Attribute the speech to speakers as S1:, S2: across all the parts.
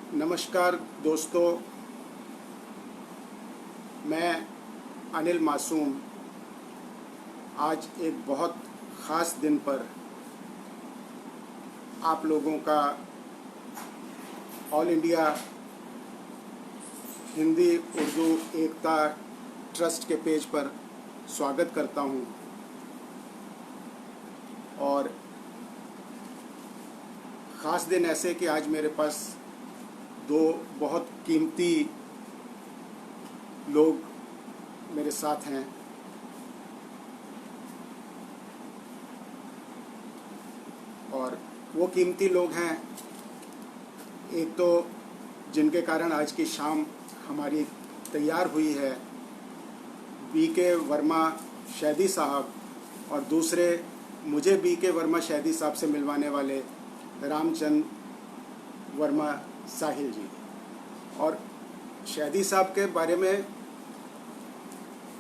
S1: नमस्कार दोस्तों, मैं अनिल मासूम आज एक बहुत ख़ास दिन पर आप लोगों का ऑल इंडिया हिंदी उर्दू एकता ट्रस्ट के पेज पर स्वागत करता हूं। और ख़ास दिन ऐसे कि आज मेरे पास दो बहुत कीमती लोग मेरे साथ हैं। और वो कीमती लोग हैं, एक तो जिनके कारण आज की शाम हमारी तैयार हुई है, बीके वर्मा शैदी साहब, और दूसरे मुझे बीके वर्मा शैदी साहब से मिलवाने वाले रामचंद्र वर्मा साहिल जी। और शैदी साहब के बारे में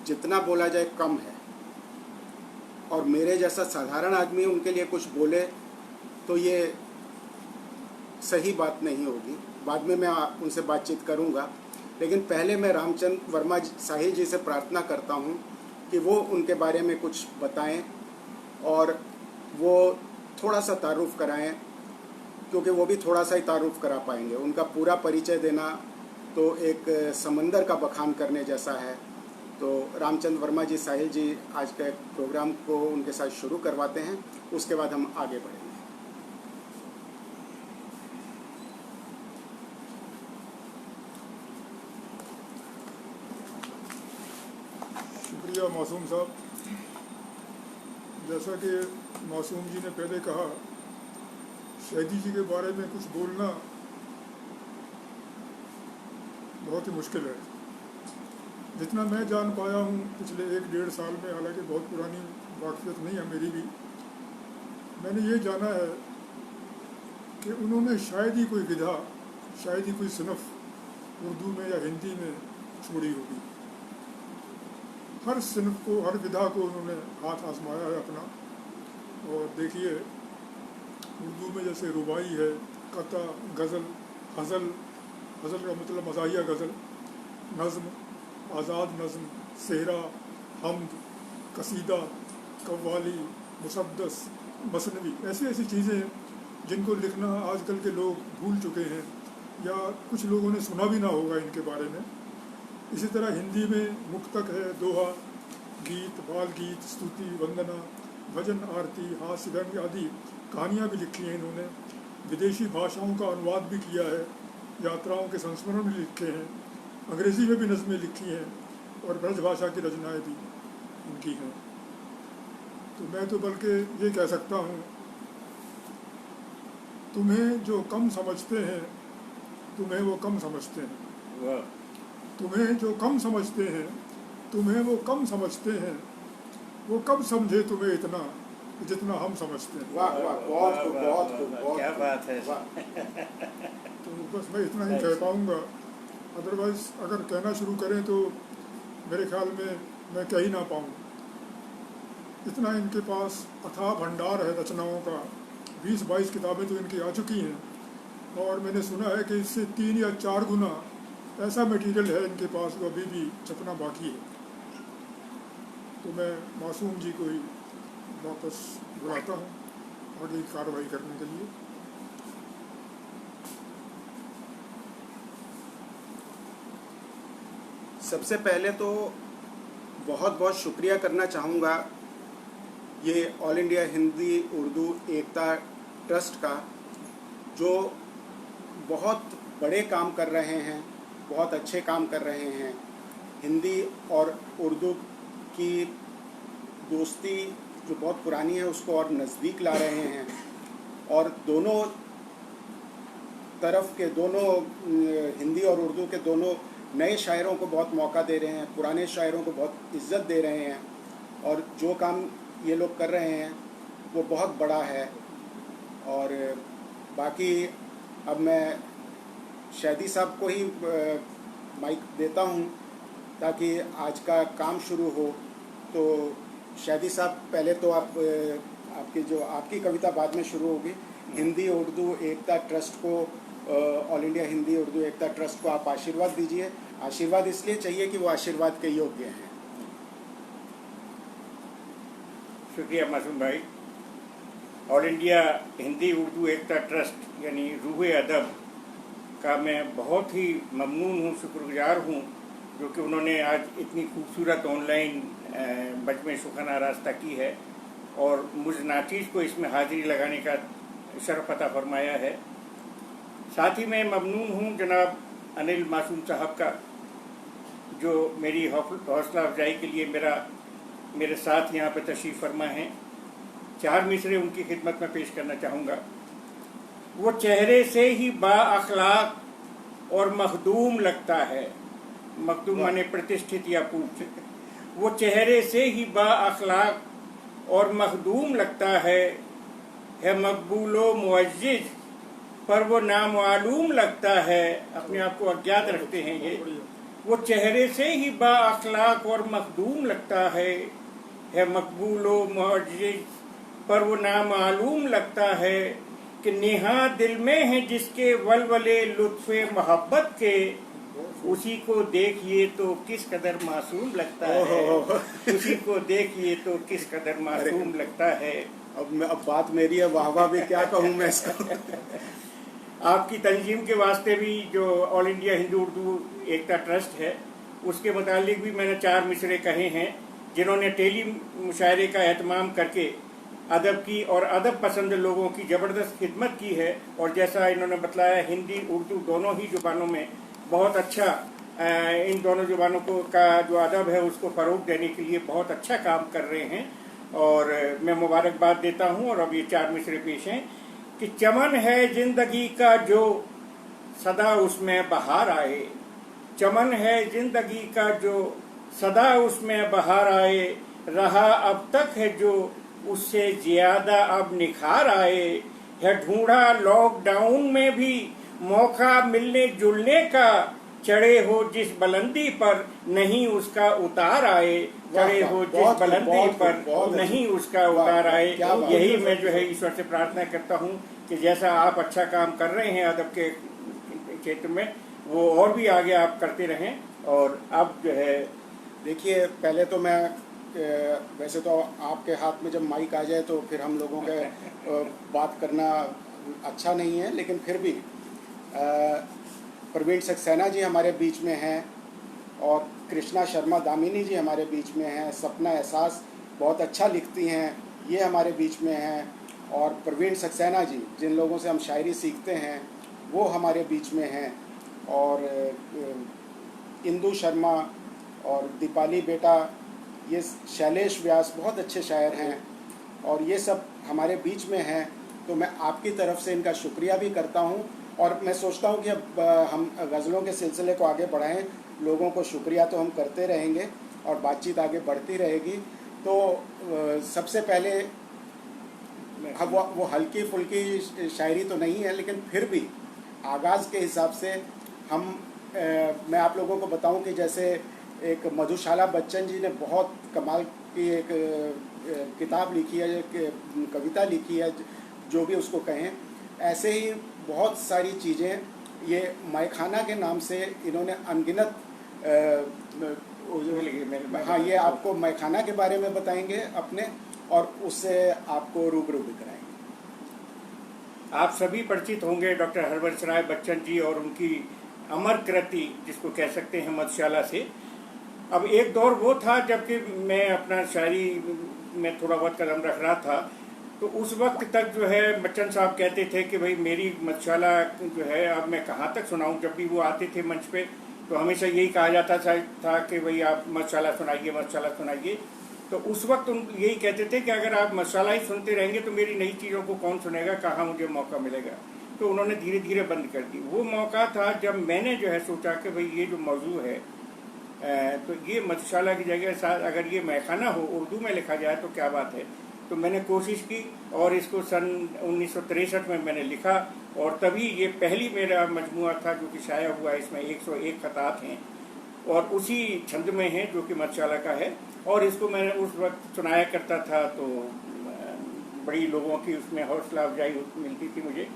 S1: जितना बोला जाए कम है, और मेरे जैसा साधारण आदमी उनके लिए कुछ बोले तो ये सही बात नहीं होगी। बाद में मैं उनसे बातचीत करूंगा, लेकिन पहले मैं रामचंद्र वर्मा साहिल जी से प्रार्थना करता हूं कि वो उनके बारे में कुछ बताएं और वो थोड़ा सा तारुफ कराएं, क्योंकि वो भी थोड़ा सा ही तारुफ करा पाएंगे। उनका पूरा परिचय देना तो एक समंदर का बखान करने जैसा है। तो रामचंद्र वर्मा जी साहिल जी आज के प्रोग्राम को उनके साथ शुरू करवाते हैं, उसके बाद हम आगे बढ़ेंगे।
S2: शुक्रिया मासूम साहब। जैसा कि मासूम जी ने पहले कहा, शैदी जी के बारे में कुछ बोलना बहुत ही मुश्किल है। जितना मैं जान पाया हूँ पिछले 1-1.5 साल में, हालांकि बहुत पुरानी वाक़फ़ियत नहीं है मेरी भी, मैंने ये जाना है कि उन्होंने शायद ही कोई विधा, शायद ही कोई सिनफ उर्दू में या हिंदी में छोड़ी होगी। हर सिनफ को, हर विधा को उन्होंने हाथ आजमाया है अपना। और देखिए, उर्दू में जैसे रुबाई है, कता, गज़ल, हज़ल, हज़ल का मतलब मज़ाहिया गज़ल, नज़्म, आज़ाद नज़्म, सेहरा, हम्द, कसीदा, कव्वाली, मुसद्दस, मसनवी, ऐसी ऐसी चीज़ें जिनको लिखना आजकल के लोग भूल चुके हैं या कुछ लोगों ने सुना भी ना होगा इनके बारे में। इसी तरह हिंदी में मुक्तक है, दोहा, गीत, बाल गीत, स्तुति, वंदना, भजन, आरती, हास्य व्यंग्य आदि कहानियाँ भी लिखी हैं इन्होंने। विदेशी भाषाओं का अनुवाद भी किया है, यात्राओं के संस्मरण भी लिखे हैं, अंग्रेज़ी में भी नज़में लिखी हैं और ब्रज भाषा की रचनाएँ भी उनकी हैं। तो मैं तो बल्कि ये कह सकता हूँ, तुम्हें जो कम समझते हैं तुम्हें वो कम समझते हैं। तुम्हें जो कम समझते हैं तुम्हें वो कम समझते हैं, वो कब समझे तुम्हें इतना जितना हम समझते हैं।
S1: वाह वाह, बहुत खूब, बहुत खूब, बहुत
S3: क्या
S1: खूब।
S3: बात है।
S2: तो बस मैं इतना ही कह पाऊँगा। अदरवाइज़ अगर कहना शुरू करें तो मेरे ख्याल में मैं कह ही ना पाऊँ। इतना इनके पास अथाह भंडार है रचनाओं का। 20-22 किताबें तो इनकी आ चुकी हैं, और मैंने सुना है कि इससे 3 या 4 गुना ऐसा मटेरियल है इनके पास जो अभी भी छपना बाकी है। तो मैं मासूम जी को ही वापस बुलाता हूँ आगे की कार्रवाई करने के लिए।
S1: सबसे पहले तो बहुत बहुत शुक्रिया करना चाहूँगा ये ऑल इंडिया हिंदी उर्दू एकता ट्रस्ट का, जो बहुत बड़े काम कर रहे हैं, बहुत अच्छे काम कर रहे हैं। हिंदी और उर्दू की दोस्ती जो बहुत पुरानी है उसको और नज़दीक ला रहे हैं, और दोनों तरफ के, दोनों हिंदी और उर्दू के दोनों नए शायरों को बहुत मौका दे रहे हैं, पुराने शायरों को बहुत इज्जत दे रहे हैं। और जो काम ये लोग कर रहे हैं वो बहुत बड़ा है। और बाकी अब मैं शैदी साहब को ही माइक देता हूँ ताकि आज का काम शुरू हो। तो शैदी साहब, पहले तो आपकी कविता बाद में शुरू होगी। हिंदी उर्दू एकता ट्रस्ट को ऑल इंडिया हिंदी उर्दू एकता ट्रस्ट को आप आशीर्वाद दीजिए। आशीर्वाद इसलिए चाहिए कि वो आशीर्वाद के योग्य हैं।
S3: शुक्रिया मासूम भाई। ऑल इंडिया हिंदी उर्दू एकता ट्रस्ट यानी रूहे अदब का मैं बहुत ही ममनून हूँ, शुक्रगुजार हूँ, जो कि उन्होंने आज इतनी खूबसूरत ऑनलाइन मजमे सुखाना रास्ता की है और मुझ नाचीज़ को इसमें हाजिरी लगाने का शरफ अता फरमाया है। साथ ही मैं ममनून हूँ जनाब अनिल मासूम साहब का, जो मेरी हौसला अफजाई के लिए मेरे साथ यहाँ पे तशरीफ़ फरमा हैं। 4 मिसरे उनकी खिदमत में पेश करना चाहूँगा। वो चेहरे से ही बाअखलाक और मखदूम लगता है। मखदूम माने प्रतिष्ठित या पूज्य। वो चेहरे से ही बाअखलाक और मखदूम लगता है मकबूलो मुअज्जिज, पर वो नामालूम लगता है। अपने आप को अज्ञात रखते हैं ये। वो चेहरे से ही बाअखलाक और मखदूम लगता है मकबूलो मुअज्जिज, पर वो नामालूम लगता है कि नेहा दिल में है जिसके वलवले लुत्फ़े मोहब्बत के, उसी को देखिए तो किस कदर मासूम लगता है। उसी को देखिए तो किस कदर मासूम लगता है।
S1: अब बात मेरी है, वाह वाह भी क्या कहूँ मैं इसको।
S3: आपकी तंजीम के वास्ते भी जो ऑल इंडिया हिंदू उर्दू एकता ट्रस्ट है, उसके मुतालिक भी मैंने 4 मिसरे कहे हैं, जिन्होंने टेली मुशायरे का एहतमाम करके अदब की और अदब पसंद लोगों की ज़बरदस्त खिदमत की है। और जैसा इन्होंने बताया, हिंदी उर्दू दोनों ही ज़ुबानों में बहुत अच्छा इन दोनों ज़ुबानों को का जो अदब है उसको फ़रोग़ देने के लिए बहुत अच्छा काम कर रहे हैं और मैं मुबारकबाद देता हूँ। और अब ये 4 मिसरे पेश हैं कि चमन है ज़िंदगी का जो सदा उसमें बहार आए, चमन है ज़िंदगी का जो सदा उसमें बहार आए, रहा अब तक है जो उससे ज़्यादा अब निखार आए, है ढूंढा लॉकडाउन में भी मौका मिलने जुलने का, चढ़े हो जिस बुलंदी पर नहीं उसका उतार आए, चढ़े हो जिस बुलंदी पर नहीं उसका उतार आए। यही मैं जो है ईश्वर से प्रार्थना करता हूँ कि जैसा आप अच्छा काम कर रहे हैं अदब के क्षेत्र में, वो और भी आगे आप करते रहें। और अब जो है
S1: देखिए, पहले तो मैं वैसे तो आपके हाथ में जब माइक आ जाए तो फिर हम लोगों के बात करना अच्छा नहीं है, लेकिन फिर भी प्रवीण सक्सेना जी हमारे बीच में हैं और कृष्णा शर्मा दामिनी जी हमारे बीच में हैं, सपना एहसास बहुत अच्छा लिखती हैं, ये हमारे बीच में हैं। और प्रवीण सक्सेना जी, जिन लोगों से हम शायरी सीखते हैं, वो हमारे बीच में हैं। और इंदु शर्मा और दीपाली बेटा, ये शैलेश व्यास बहुत अच्छे शायर हैं और ये सब हमारे बीच में हैं। तो मैं आपकी तरफ से इनका शुक्रिया भी करता हूँ और मैं सोचता हूँ कि अब हम गज़लों के सिलसिले को आगे बढ़ाएं। लोगों को शुक्रिया तो हम करते रहेंगे और बातचीत आगे बढ़ती रहेगी। तो सबसे पहले वो हल्की फुल्की शायरी तो नहीं है, लेकिन फिर भी आगाज़ के हिसाब से मैं आप लोगों को बताऊं कि जैसे एक मधुशाला बच्चन जी ने बहुत कमाल की एक किताब लिखी है, एक कविता लिखी है, जो भी उसको कहें। ऐसे ही बहुत सारी चीज़ें, ये मैखाना के नाम से इन्होंने अनगिनत हाँ, ये आपको मैखाना के बारे में बताएंगे अपने, और उससे आपको रूबरू भी कराएंगे।
S3: आप सभी परिचित होंगे डॉक्टर हरवंश राय बच्चन जी और उनकी अमर कृति, जिसको कह सकते हैं मधुशाला से। अब एक दौर वो था जबकि मैं अपना शायरी में थोड़ा बहुत कदम रख रहा था, तो उस वक्त तक जो है बच्चन साहब कहते थे कि भाई मेरी मधुशाला जो है अब मैं कहाँ तक सुनाऊं। जब भी वो आते थे मंच पे तो हमेशा यही कहा जाता था कि भाई आप मधुशाला सुनाइए, मधुशाला सुनाइए। तो उस वक्त यही कहते थे कि अगर आप मधुशाला ही सुनते रहेंगे तो मेरी नई चीज़ों को कौन सुनेगा, कहाँ मुझे मौका मिलेगा। तो उन्होंने धीरे धीरे बंद कर दी। वो मौका था जब मैंने जो है सोचा कि भाई ये जो मौजू है तो ये मधुशाला की जगह साथ अगर ये मैखाना हो, उर्दू में लिखा जाए तो क्या बात है। तो मैंने कोशिश की और इसको सन 1963 में मैंने लिखा और तभी ये पहली मेरा मजमुआ था जो कि शाया हुआ है। इसमें 101 खतात हैं और उसी छंद में है जो कि मधुशाला का है। और इसको मैंने उस वक्त सुनाया करता था तो बड़ी लोगों की उसमें हौसला अफजाई मिलती थी मुझे।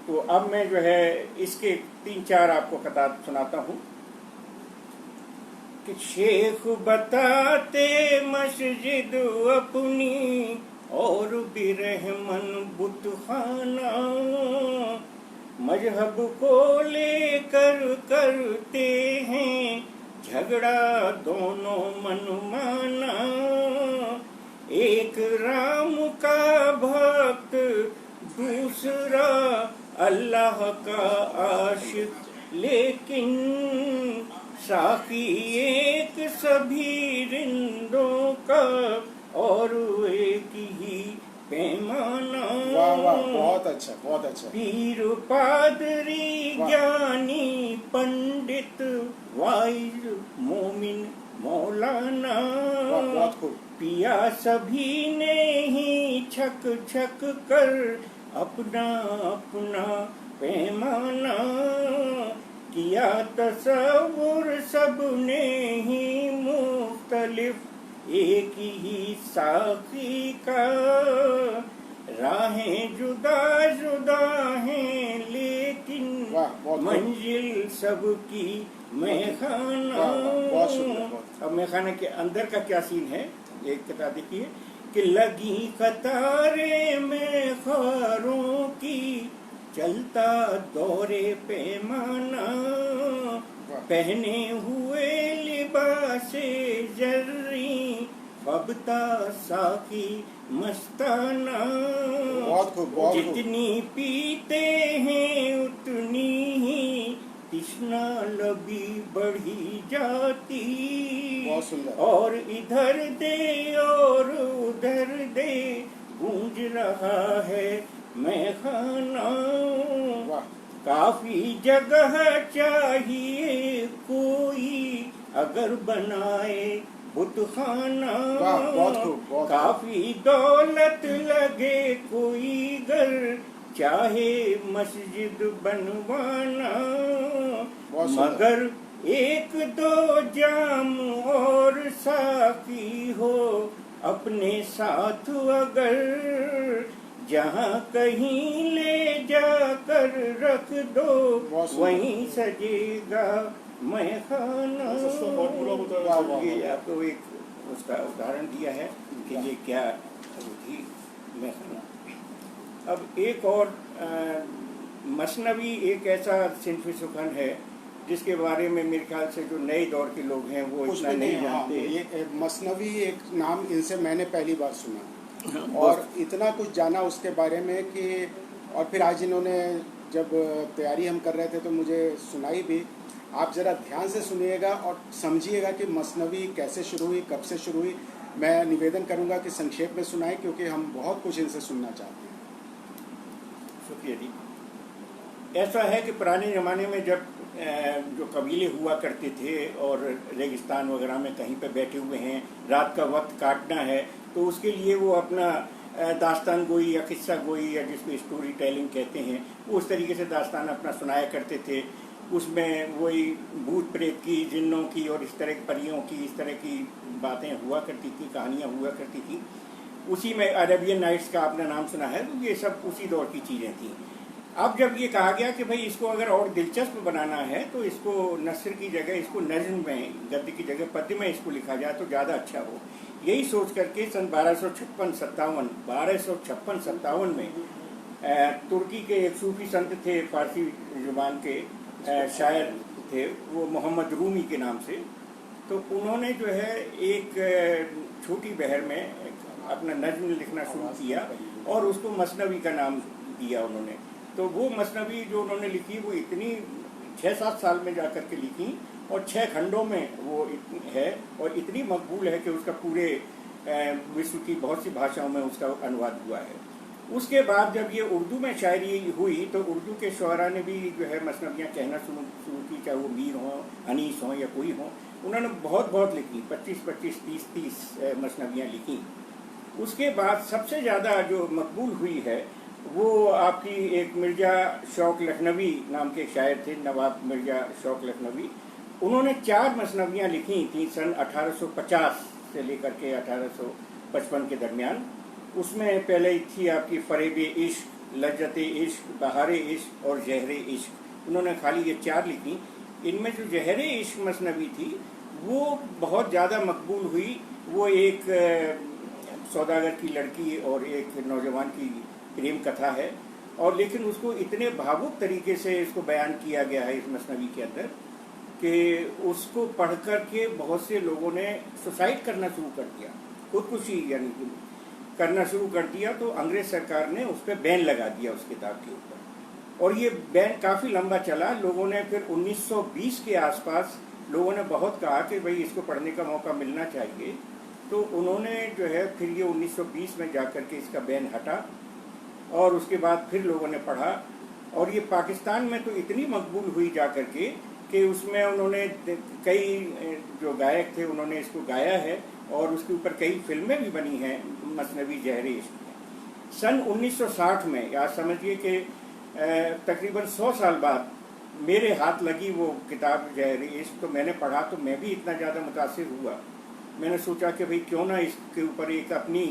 S3: तो अब मैं जो है इसके 3-4 आपको कथा सुनाता हूँ कि शेख बताते मस्जिद अपनी और बिरहमन बुतखाना, मजहब को लेकर करते हैं झगड़ा दोनों मनमाना। एक राम का भक्त दूसरा अल्लाह का आशिक, लेकिन साकी एक सभी रिंदों का और एक ही पैमाना।
S1: वाह वाह, बहुत अच्छा, बहुत अच्छा।
S3: पीर पादरी ज्ञानी पंडित वाइज मोमिन मौलाना,
S1: बहुत खूब।
S3: पिया सभी ने ही छक छक कर अपना अपना पैमाना। किया तसव्वुर सबने ही मुख्तलिफ एक ही साकी का, राहें जुदा जुदा हैं लेकिन मंजिल सबकी मैखाना। अब मैखाना के अंदर का क्या सीन है एक कथा देखिए कि लगी कतारे में खारों की, चलता दौरे पैमाना। पहने हुए लिबासे जर्री, फबता साकी मस्ताना। जितनी पीते हैं उतनी ही तृष्णा लबी बढ़ी जाती, और इधर दे और उधर दे गूंज रहा है मैखाना। काफी जगह चाहिए कोई अगर बनाए बुतखाना, काफी दौलत लगे कोई घर चाहे मस्जिद बनवाना। मगर एक दो जाम और साकी हो अपने साथ अगर, जहाँ कहीं ले जाकर रख दो वहीं सजेगा मैखाना। ये आपको एक उसका उदाहरण दिया है कि ये क्या थी मैखाना। अब एक और मसनवी एक ऐसा सिन्फ़ सुखन है जिसके बारे में मेरे ख्याल से जो नए दौर के लोग हैं वो इतना नहीं जानते।
S1: ये मसनवी एक नाम इनसे मैंने पहली बार सुना और इतना कुछ जाना उसके बारे में कि, और फिर आज इन्होंने जब तैयारी हम कर रहे थे तो मुझे सुनाई भी। आप ज़रा ध्यान से सुनिएगा और समझिएगा कि मसनवी कैसे शुरू हुई, कब से शुरू हुई। मैं निवेदन करूंगा कि संक्षेप में सुनाएं क्योंकि हम बहुत कुछ इनसे सुनना चाहते हैं।
S3: शुक्रिया जी। ऐसा है कि पुराने ज़माने में जब जो कबीले हुआ करते थे और रेगिस्तान वगैरह में कहीं पे बैठे हुए हैं, रात का वक्त काटना है, तो उसके लिए वो अपना दास्तान गोई या किस्सा गोई या जिसको स्टोरी टेलिंग कहते हैं, वो उस तरीके से दास्तान अपना सुनाया करते थे। उसमें वही भूत प्रेत की, जिन्नों की और इस तरह की परियों की, इस तरह की बातें हुआ करती थी, कहानियाँ हुआ करती थी। उसी में अरेबियन नाइट्स का आपने नाम सुना है, तो ये सब उसी दौर की चीज़ें थी। अब जब ये कहा गया कि भाई इसको अगर और दिलचस्प बनाना है तो इसको नस्र की जगह इसको नज़्म में, गद्य की जगह पद्य में इसको लिखा जाए तो ज़्यादा अच्छा हो। यही सोच करके सन 1256-57 में तुर्की के एक सूफी संत थे, फारसी जुबान के शायर थे, वो मोहम्मद रूमी के नाम से। तो उन्होंने जो है एक छोटी बहर में अपना नज़्म लिखना शुरू किया और उसको मसनवी का नाम दिया उन्होंने। तो वो मसनवी जो उन्होंने लिखी वो इतनी 6-7 साल में जाकर के लिखी और 6 खंडों में वो है और इतनी मकबूल है कि उसका पूरे विश्व की बहुत सी भाषाओं में उसका अनुवाद हुआ है। उसके बाद जब ये उर्दू में शायरी हुई तो उर्दू के शुअरा ने भी जो है मसनवियाँ कहना शुरू की, चाहे वो मीर हों, अनीस हों या कोई हों। उन्होंने बहुत लिखी, 25-25, 30-30 मसनवियाँ लिखी। उसके बाद सबसे ज़्यादा जो मकबूल हुई है वो आपकी एक मिर्ज़ा शौक लखनवी नाम के शायर थे, नवाब मिर्ज़ा शौक लखनवी। उन्होंने 4 मसनवियाँ लिखी थी सन 1850 से लेकर के 1855 के दरमियान। उसमें पहले थी आपकी फ़रेब इश्क, लज्जत इश्क, बहार इश्क और जहर इश्क। उन्होंने खाली ये 4 लिखी। इनमें जो जहर इश्क मसनवी थी वो बहुत ज़्यादा मकबूल हुई। वो एक सौदागर की लड़की और एक नौजवान की प्रेम कथा है, और लेकिन उसको इतने भावुक तरीके से इसको बयान किया गया है इस मसनवी के अंदर कि उसको पढ़ कर के बहुत से लोगों ने सुसाइड करना शुरू कर दिया, खुदकुशी यानी कि करना शुरू कर दिया। तो अंग्रेज सरकार ने उस पर बैन लगा दिया उस किताब के ऊपर, और ये बैन काफ़ी लंबा चला। लोगों ने फिर 1920 के आसपास लोगों ने बहुत कहा कि भाई इसको पढ़ने का मौका मिलना चाहिए। तो उन्होंने जो है फिर ये 1920 में जाकर के इसका बैन हटा, और उसके बाद फिर लोगों ने पढ़ा, और ये पाकिस्तान में तो इतनी मकबूल हुई जा कर के कि उसमें उन्होंने कई जो गायक थे उन्होंने इसको गाया है, और उसके ऊपर कई फिल्में भी बनी हैं मसनवी जहर इश्क में। सन 1960 में, या समझिए कि तकरीबन 100 साल बाद मेरे हाथ लगी वो किताब जहर इश्क। तो मैंने पढ़ा तो मैं भी इतना ज़्यादा मुतासिर हुआ, मैंने सोचा कि भाई क्यों ना इसके ऊपर एक अपनी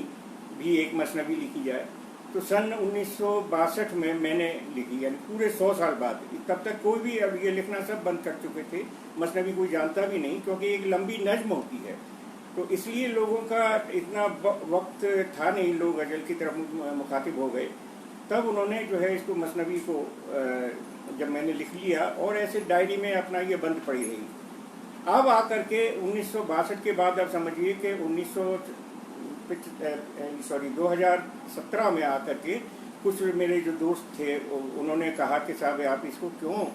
S3: भी एक मसनवी लिखी जाए। तो सन 1962 में मैंने लिखी, यानी पूरे 100 साल बाद। तब तक कोई भी अब ये लिखना सब बंद कर चुके थे, मसनवी कोई जानता भी नहीं, क्योंकि एक लंबी नज्म होती है, तो इसलिए लोगों का इतना वक्त था नहीं, लोग गज़ल की तरफ मुखातिब हो गए। तब उन्होंने जो है इसको मसनवी को जब मैंने लिख लिया, और ऐसे डायरी में अपना ये बंद पड़ी रही। अब आकर के 1962 के बाद अब समझिए कि 2017 में आकर के कुछ मेरे जो दोस्त थे उन्होंने कहा कि साहब आप इसको क्यों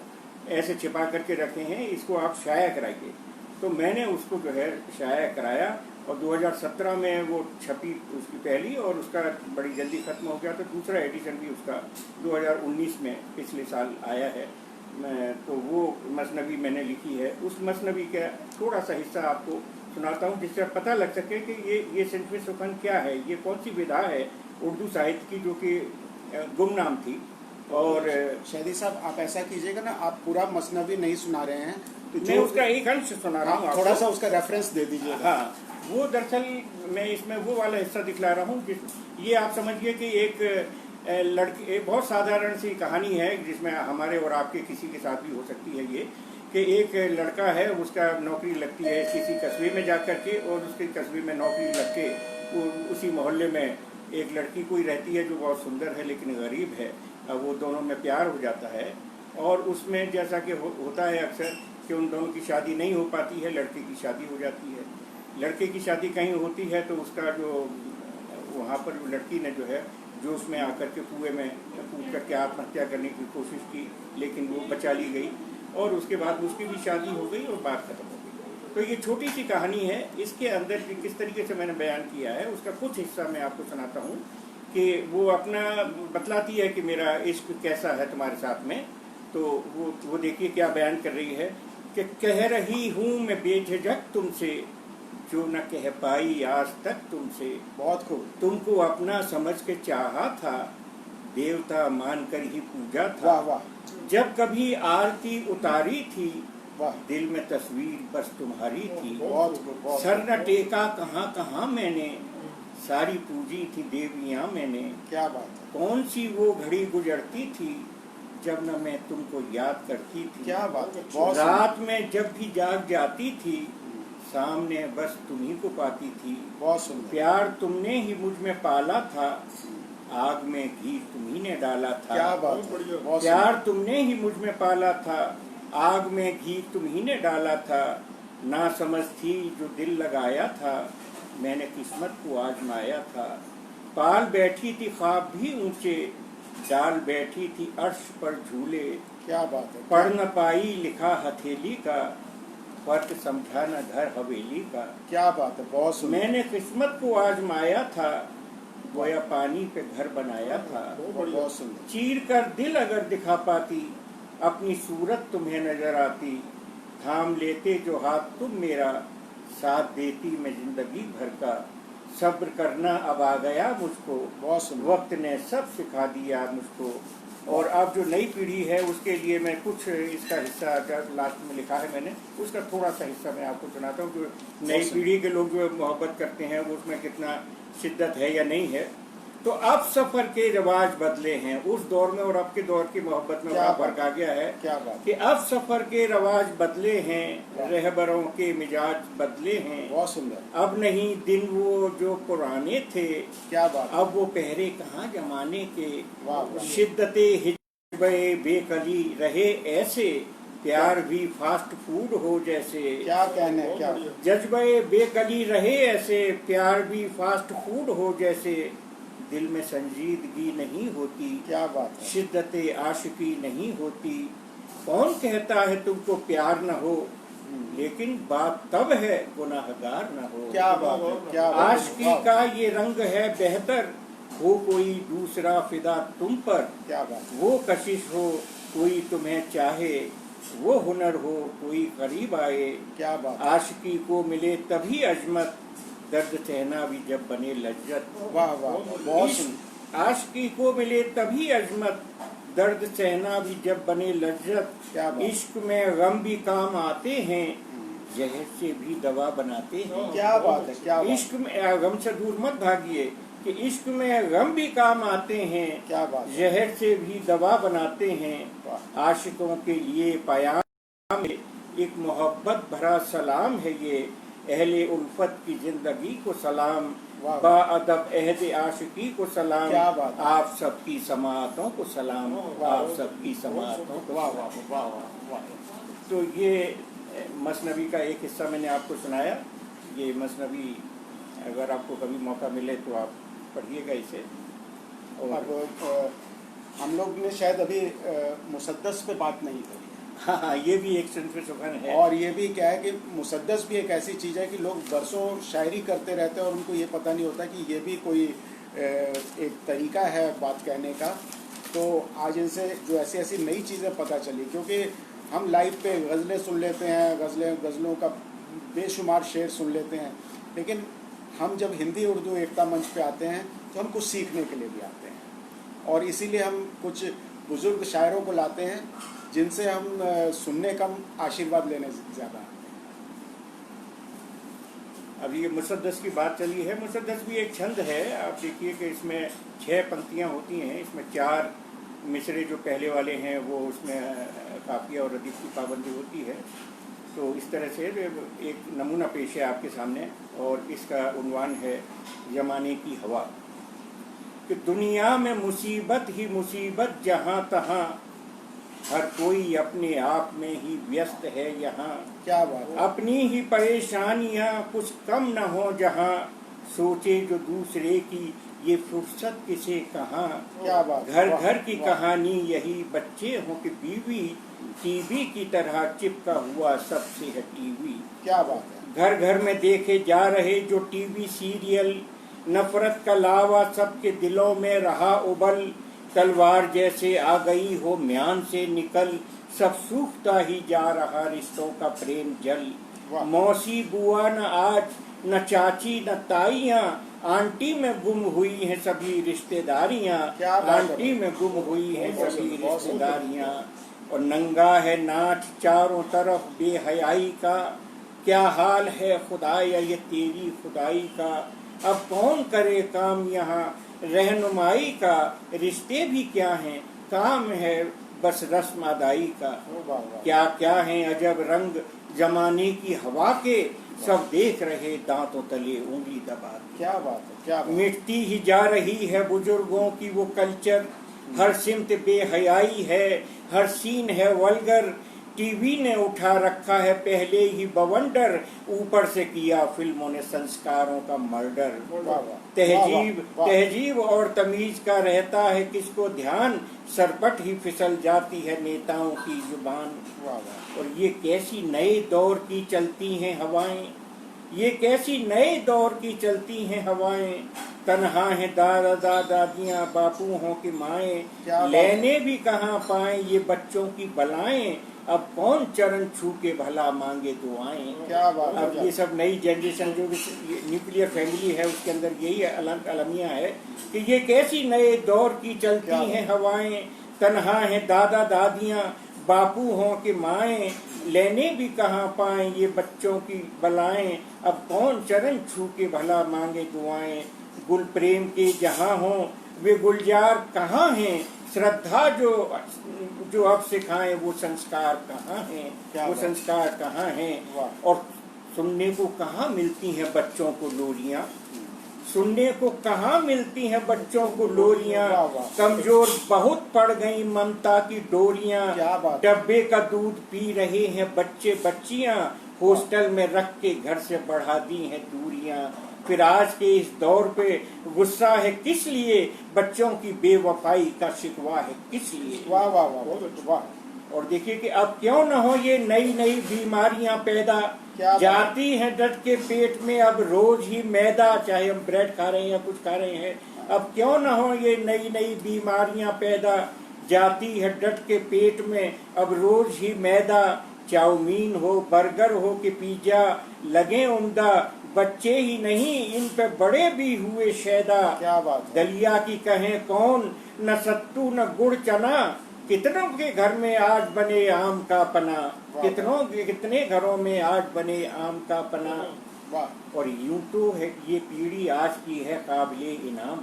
S3: ऐसे छिपा करके रखे हैं, इसको आप शाया कराइए। तो मैंने उसको जो है शाया कराया, और 2017 में वो छपी उसकी पहली, और उसका बड़ी जल्दी ख़त्म हो गया। तो दूसरा एडिशन भी उसका 2019 में पिछले साल आया है। तो वो मसनवी मैंने लिखी है। उस मसनवी का थोड़ा सा हिस्सा आपको सुनाता हूँ, जिससे पता लग सके कि ये सिनफ़े सुखन क्या है, ये कौन सी विधा है उर्दू साहित्य की, जो कि गुमनाम थी। और
S1: शहदी साहब आप ऐसा कीजिएगा ना, आप पूरा मसनवी नहीं सुना रहे हैं, तो
S3: मैं उसका एक अंश सुना रहा हूँ,
S1: थोड़ा सा उसका रेफरेंस दे दीजिए।
S3: हाँ, वो दरअसल मैं इसमें वो वाला हिस्सा दिखला रहा हूँ ये आप समझिए कि एक लड़की, एक बहुत साधारण सी कहानी है जिसमें हमारे और आपके किसी के साथ भी हो सकती है ये, कि एक लड़का है, उसका नौकरी लगती है किसी कस्बे में जा कर के, और उसके कस्बे में नौकरी लग के उसी मोहल्ले में एक लड़की कोई रहती है जो बहुत सुंदर है लेकिन गरीब है। अब वो दोनों में प्यार हो जाता है, और उसमें जैसा कि होता है अक्सर कि उन दोनों की शादी नहीं हो पाती है, लड़के की शादी हो जाती है। लड़के की शादी कहीं होती है तो उसका जो वहाँ पर लड़की ने जो है जोश में आकर के कुएं में कूद करके आत्महत्या करने की कोशिश की, लेकिन वो बचा ली गई, और उसके बाद उसकी भी शादी हो गई और बात खत्म हो गई। तो ये छोटी सी कहानी है, इसके अंदर किस तरीके से मैंने बयान किया है उसका कुछ हिस्सा मैं आपको सुनाता हूँ कि वो अपना बतलाती है कि मेरा इश्क कैसा है तुम्हारे साथ में। तो वो देखिए क्या बयान कर रही है कि कह रही हूँ मैं बेझिझक तुमसे, जो न कह पाई आज तक तुमसे।
S1: बहुत खूब।
S3: तुमको अपना समझ के चाहा था, देवता मान कर ही पूजा था।
S1: वाह वाह।
S3: जब कभी आरती उतारी थी,
S1: वाह,
S3: दिल में तस्वीर बस तुम्हारी थी।
S1: बहुत खूब।
S3: सर न टेका कहाँ कहाँ मैंने, सारी पूजी थी देवियाँ मैंने।
S1: क्या बात है,
S3: कौन सी वो घड़ी गुजरती थी, जब न मैं तुमको याद करती थी।
S1: क्या बात है, बहुत
S3: रात में जब भी जाग जाती थी, सामने बस तुम्ही को पाती थी।
S1: बहुत सुंदर।
S3: प्यार तुमने ही मुझ में पाला था, आग में घी तुम्ही ने डाला था।
S1: क्या बात है, बहुत
S3: प्यार तुमने ही मुझ में पाला था, आग में घी तुम्ही ने डाला था। ना समझ थी जो दिल लगाया था, मैंने किस्मत को आजमाया था। पाल बैठी थी ख्वाब भी ऊंचे, डाल बैठी थी अर्श पर झूले।
S1: क्या बात है।
S3: पढ़ न पाई लिखा हथेली का, फर्क समझा न घर हवेली का।
S1: क्या बात है, बहुत सुंदर।
S3: मैंने किस्मत को आजमाया था, गोया पानी पे घर बनाया था।
S1: बहुत सुंदर।
S3: चीर कर दिल अगर दिखा पाती, अपनी सूरत तुम्हें नजर आती। थाम लेते जो हाथ तुम मेरा, साथ देती मैं जिंदगी भर का। सब्र करना अब आ गया मुझको,
S1: बहुत सुंदर।
S3: वक्त ने सब सिखा दिया मुझको। और अब जो नई पीढ़ी है उसके लिए मैं कुछ इसका हिस्सा लास्ट में लिखा है मैंने, उसका थोड़ा सा हिस्सा मैं आपको सुनाता हूँ। जो नई पीढ़ी के लोग जो मोहब्बत करते हैं वो उसमें कितना शिद्दत है या नहीं है। तो अब सफर के रिवाज बदले हैं। उस दौर में और अब के दौर की मोहब्बत में
S1: क्या
S3: बड़ा
S1: बात
S3: फर्क आ गया है
S1: क्या बात
S3: कि अब सफर के रिवाज बदले हैं,
S1: वाह।
S3: रहबरों के मिजाज बदले हैं।
S1: बहुत सुंदर।
S3: अब नहीं दिन वो जो पुराने थे,
S1: क्या बात।
S3: अब वो पहरे कहाँ जमाने के।
S1: वाह वाह।
S3: शिद्दते हिजबे बेकली रहे ऐसे, प्यार भी फास्ट फूड हो जैसे।
S1: क्या कहने, क्या
S3: जज्बे बेकली रहे ऐसे, प्यार भी फास्ट फूड हो जैसे। दिल में संजीदगी नहीं होती,
S1: क्या बात है।
S3: शिद्दते आशिकी नहीं होती। कौन कहता है तुमको प्यार न हो, लेकिन बात तब है गुनाहगार न हो।
S1: क्या बात है, क्या बात है।
S3: आशिकी का ये रंग है बेहतर, हो कोई दूसरा फिदा तुम पर।
S1: क्या बात है।
S3: वो कशिश हो कोई तुम्हें चाहे, वो हुनर हो कोई करीब आए।
S1: क्या बात है।
S3: आशिकी को मिले तभी अजमत, दर्द सहना भी जब बने लज्जत।
S1: वाह वाह, बहुत
S3: इश्क
S1: सुंदर।
S3: आशिकी को मिले तभी अजमत, दर्द सहना भी जब बने लज्जत।
S1: क्या बात।
S3: इश्क में गम भी काम आते हैं, जहर से भी दवा बनाते हैं।
S1: क्या बात है, क्या बात।
S3: इश्क में गम से दूर मत भागिए कि इश्क में गम भी काम आते हैं,
S1: क्या बात है।
S3: जहर से भी दवा बनाते हैं।
S1: वाह।
S3: आशिकों के लिए पयाम है, एक मोहब्बत भरा सलाम है ये। अहले उल्फत की जिंदगी को सलाम,
S1: वाह।
S3: बाअदब अहद आशिकी को सलाम।
S1: क्या बात है।
S3: आप सबकी समातों को सलाम, आप सबकी समातों को
S1: वाह
S3: सलाम।
S1: वाह वाह वाह वाह।
S3: तो ये मसनवी का एक हिस्सा मैंने आपको सुनाया। ये मसनवी अगर आपको कभी मौका मिले तो आप पढ़िएगा इसे। और
S1: अब हम लोग ने शायद अभी मुसद्दस पे बात नहीं करी।
S3: हाँ, ये भी एक सिंफ सुखन है।
S1: और ये भी क्या है कि मुसद्दस भी एक ऐसी चीज़ है कि लोग बरसों शायरी करते रहते हैं और उनको ये पता नहीं होता कि ये भी कोई एक तरीका है बात कहने का। तो आज इनसे जो ऐसी ऐसी नई चीज़ें पता चली, क्योंकि हम लाइव पे गज़लें सुन लेते हैं, गज़लों का बेशुमार शेर सुन लेते हैं, लेकिन हम जब हिंदी उर्दू एकता मंच पे आते हैं तो हम कुछ सीखने के लिए भी आते हैं। और इसीलिए हम कुछ बुज़ुर्ग शायरों को लाते हैं जिनसे हम सुनने कम आशीर्वाद लेने ज़्यादा।
S3: अभी ये मुसद्दस की बात चली है। मुसद्दस भी एक छंद है। आप देखिए कि इसमें 6 पंक्तियां होती हैं, इसमें 4 मिसरे जो पहले वाले हैं वो उसमें काफिया और रदीफ की पाबंदी होती है। तो इस तरह से एक नमूना पेश है आपके सामने, और इसका उन्वान है ज़माने की हवा। कि दुनिया में मुसीबत ही मुसीबत जहाँ तहाँ, हर कोई अपने आप में ही व्यस्त है यहाँ।
S1: क्या बात है।
S3: अपनी ही परेशानियाँ कुछ कम न हो जहाँ, सोचे जो दूसरे की ये फुर्सत किसे कहाँ।
S1: क्या बात।
S3: घर
S1: वाह,
S3: घर की
S1: वाह।
S3: कहानी यही, बच्चे हो कि बीवी, टीवी की तरह चिपका हुआ सबसे है टीवी।
S1: क्या बात है।
S3: घर घर में देखे जा रहे जो टीवी सीरियल, नफरत का लावा सबके दिलों में रहा उबल। तलवार जैसे आ गई हो म्यान से निकल, सब सूखता ही जा रहा रिश्तों का प्रेम जल।
S1: वाह।
S3: मौसी बुआ न आज, न चाची न ताइयाँ, आंटी में गुम हुई हैं सभी रिश्तेदारियाँ।
S1: क्या बात है।
S3: आंटी में गुम हुई हैं
S1: बहुत
S3: सभी
S1: सुंदर, बहुत सुंदर।
S3: रिश्तेदारियाँ। और नंगा है नाच चारों तरफ बेहयाई का, क्या हाल है खुदाया ये तेरी खुदाई का। अब कौन करे काम यहाँ रहनुमाई का, रिश्ते भी क्या हैं काम है बस रस्म अदाई का।
S1: वाह वाह।
S3: क्या क्या है अजब रंग जमाने की हवा के, सब देख रहे दांतों तले उंगली दबा के।
S1: क्या बात है, क्या बात।
S3: मिटती ही जा रही है बुजुर्गों की वो कल्चर, हर सिमत बेहयाई है, हर सीन है वल्गर। टीवी ने उठा रखा है पहले ही बवंडर, ऊपर से किया फिल्मों ने संस्कारों का मर्डर।
S1: वाह वाह।
S3: तहजीब
S1: वाह, वाह।
S3: तहजीब और तमीज का रहता है किसको ध्यान, सरपट ही फिसल जाती है नेताओं की जुबान।
S1: वाह वाह।
S3: और ये कैसी नए दौर की चलती हैं हवाएं, ये कैसी नए दौर की चलती हैं हवाएं। तन्हा है दादा दादियाँ बापू हों कि माएँ,
S1: क्या बात।
S3: लेने भी कहाँ पाएं ये बच्चों की बलाएं। अब कौन चरण छू के भला मांगे दुआएं।
S1: क्या बात है,
S3: अब ये सब नई जनरेशन जो न्यूक्लियर फैमिली है उसके अंदर यही अलमिया है कि ये कैसी नए दौर की चलती
S1: क्या
S3: हैं हवाएं। तन्हा है दादा दादियाँ बापू हों कि माएँ, लेने भी कहाँ पाएं ये बच्चों की बलाएं। अब कौन चरण छू के भला मांगे दुआएं। गुल प्रेम के जहाँ हों, वे गुलजार कहाँ हैं, श्रद्धा जो अब सिखाएं वो संस्कार कहाँ हैं,
S1: क्या
S3: वो
S1: बात।
S3: संस्कार कहाँ हैं।
S1: वाह।
S3: और सुनने को कहाँ मिलती हैं बच्चों को लोरियां, सुनने को कहाँ मिलती हैं बच्चों को लोरियां,
S1: वाह, वाह।
S3: कमजोर बहुत पड़ गई ममता की डोरियां,
S1: क्या बात।
S3: डब्बे का दूध पी रहे हैं बच्चे बच्चियां, हॉस्टल में रख के घर से बढ़ा दी हैं दूरियां। फिर आज के इस दौर पे गुस्सा है किस लिए, बच्चों की बेवफाई का शिकवा है किस लिए।
S1: वाह वाह वाह वाह।
S3: और देखिए कि अब क्यों न हो ये नई नई बीमारियां पैदा,
S1: क्या बात।
S3: जाती हैं डट के पेट में अब रोज ही मैदा, चाहे हम ब्रेड खा रहे हैं या कुछ खा रहे हैं। अब क्यों न हो ये नई नई बीमारियां पैदा, जाती है डट के पेट में अब रोज ही मैदा। चाउमीन हो, बर्गर हो कि पिज्जा लगे उम्दा, बच्चे ही नहीं इन पे बड़े भी हुए शैदा।
S1: क्या बात है।
S3: दलिया की कहें कौन, न सत्तू न गुड़ चना, कितनों के घर में आज बने आम का पना, कितने घरों में आज बने आम का पना।
S1: वाह।
S3: और यूं तो है ये पीढ़ी आज की है काबिले इनाम,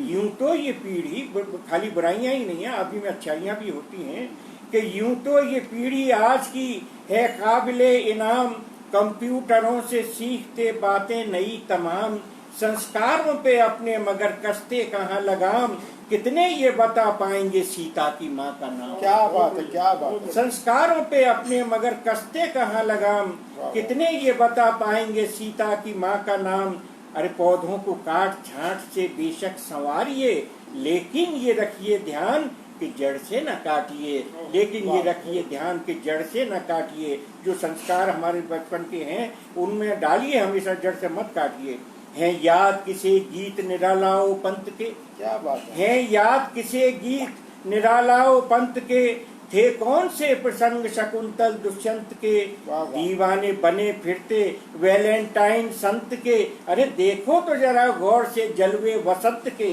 S3: यूं तो ये पीढ़ी खाली बुराइयां ही नहीं है, अभी में अच्छाइयां भी होती हैं, कि यूं तो ये पीढ़ी आज की है काबिले इनाम। कंप्यूटरों से सीखते बातें नई तमाम, संस्कारों पे अपने मगर कसते कहाँ लगाम, कितने ये बता पाएंगे सीता की माँ का नाम।
S1: क्या बात है, क्या बात है।
S3: संस्कारों पे अपने मगर कसते कहाँ लगाम, कितने ये बता पाएंगे सीता की माँ का नाम। अरे पौधों को काट छांट से बेशक संवारिए, लेकिन ये रखिए ध्यान कि जड़ से न काटिए, लेकिन ये रखिए ध्यान कि जड़ से न काटिए। जो संस्कार हमारे बचपन के हैं उनमें डालिए, हमेशा जड़ से मत काटिए। हैं याद किसे गीत निरालाओ पंत के,
S1: क्या बात है।
S3: हैं याद किसे गीत निरालाओ पंत के, थे कौन से प्रसंग शकुंतल दुष्यंत के,
S1: वाह, वाह।
S3: दीवाने बने फिरते वैलेंटाइन संत के। अरे देखो तो जरा गौर से जलवे वसंत के।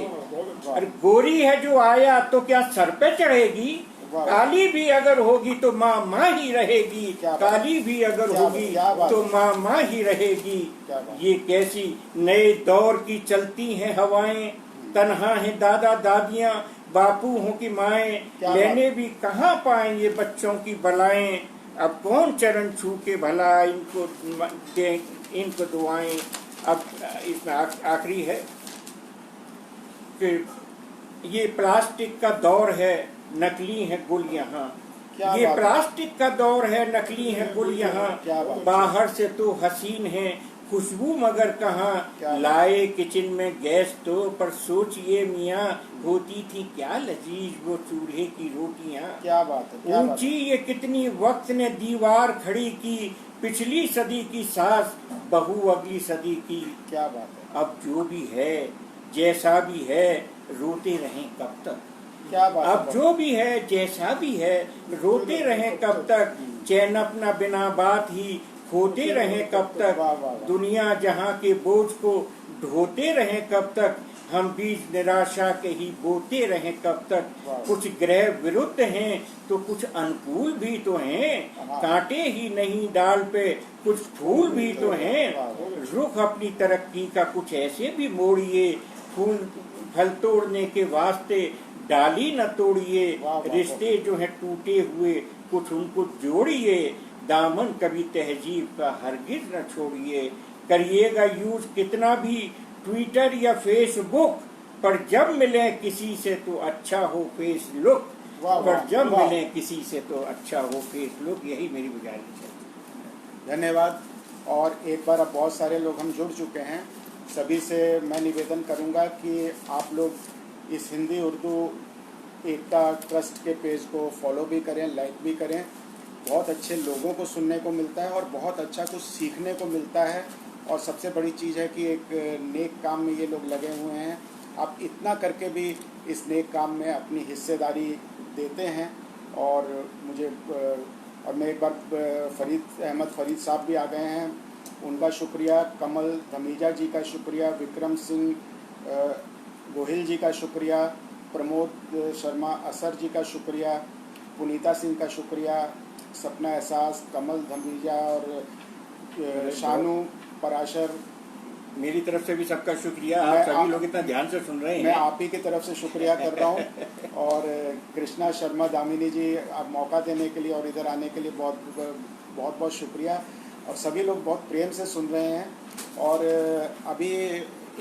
S3: अरे गोरी है जो आया तो क्या सर पे चढ़ेगी,
S1: वाह।
S3: काली भी अगर होगी तो माँ माँ ही रहेगी,
S1: क्या बात।
S3: काली भी अगर
S1: क्या
S3: होगी
S1: क्या बात।
S3: तो माँ माँ ही रहेगी।
S1: क्या बात।
S3: ये कैसी नए दौर की चलती हैं हवाएं, तन्हा है दादा दादियाँ बापू हों की माएं,
S1: क्या
S3: लेने भी कहाँ पाएंगे बच्चों की बलाएं। अब कौन चरण छू के भला इनको दे इनको दुआएं। अब इसमें आखिरी है कि ये प्लास्टिक का दौर है, नकली है गुल यहाँ।
S1: क्या
S3: ये
S1: बात।
S3: प्लास्टिक का दौर है, नकली है गुल यहाँ।
S1: क्या बात।
S3: बाहर से तो हसीन है, खुशबू मगर
S1: क्या
S3: कहाँ,
S1: बात।
S3: लाए किचन में गैस तो पर सोचिए मियाँ, होती थी क्या लजीज वो चूल्हे की रोटियाँ।
S1: क्या बात है, क्या बात
S3: ऊंची
S1: है।
S3: ये कितनी वक्त ने दीवार खड़ी की, पिछली सदी की सास बहू अगली सदी की।
S1: क्या बात है।
S3: अब जो भी है जैसा भी है रोते रहें कब तक,
S1: क्या बात है।
S3: अब जो भी है जैसा भी है रोते रहें कब तक, चैन अपना बिना बात ही खोते रहें कब तक।
S1: वाह, वाह, वाह।
S3: दुनिया जहाँ के बोझ को ढोते रहें कब तक, हम बीज निराशा के ही बोते रहें कब तक।
S1: वाह।
S3: कुछ ग्रह विरुद्ध हैं तो कुछ अनुकूल भी तो हैं,
S1: हाँ।
S3: कांटे ही नहीं डाल पे कुछ फूल भी तो हैं।
S1: वाह।
S3: रुख अपनी तरक्की का कुछ ऐसे भी मोड़िए, फूल फल तोड़ने के वास्ते डाली न तोड़िए।
S1: वाह, वाह,
S3: रिश्ते जो हैं टूटे हुए कुछ उनको जोड़िए, दामन कभी तहजीब का हरगिज न छोड़िए। करिएगा यूज कितना भी ट्विटर या फेसबुक, पर जब मिले किसी से तो अच्छा हो फेस लुक,
S1: वाह,
S3: पर
S1: वाह,
S3: जब
S1: वाह।
S3: मिले किसी से तो अच्छा हो फेस लुक। यही मेरी गुजारिश है।
S1: धन्यवाद। और एक बार अब बहुत सारे लोग हम जुड़ चुके हैं, सभी से मैं निवेदन करूंगा कि आप लोग इस हिंदी उर्दू एकता ट्रस्ट के पेज को फॉलो भी करें, लाइक भी करें। बहुत अच्छे लोगों को सुनने को मिलता है और बहुत अच्छा कुछ सीखने को मिलता है। और सबसे बड़ी चीज़ है कि एक नेक काम में ये लोग लगे हुए हैं। आप इतना करके भी इस नेक काम में अपनी हिस्सेदारी देते हैं। और मुझे और मैं एक बार अहमद फरीद साहब भी आ गए हैं, उनका शुक्रिया, कमल धमीजा जी का शुक्रिया, विक्रम सिंह गोहिल जी का शुक्रिया, प्रमोद शर्मा असर जी का शुक्रिया, पुनीता सिंह का शुक्रिया, सपना एहसास, कमल धमीजा और शानू पराशर
S3: मेरी तरफ से भी सबका शुक्रिया। आप
S1: मैं
S3: सभी लोग इतना ध्यान से सुन रहे
S1: मैं
S3: हैं।
S1: आप ही की तरफ से शुक्रिया कर रहा हूँ और कृष्णा शर्मा दामिनी जी, आप मौका देने के लिए और इधर आने के लिए बहुत बहुत शुक्रिया। और सभी लोग बहुत प्रेम से सुन रहे हैं। और अभी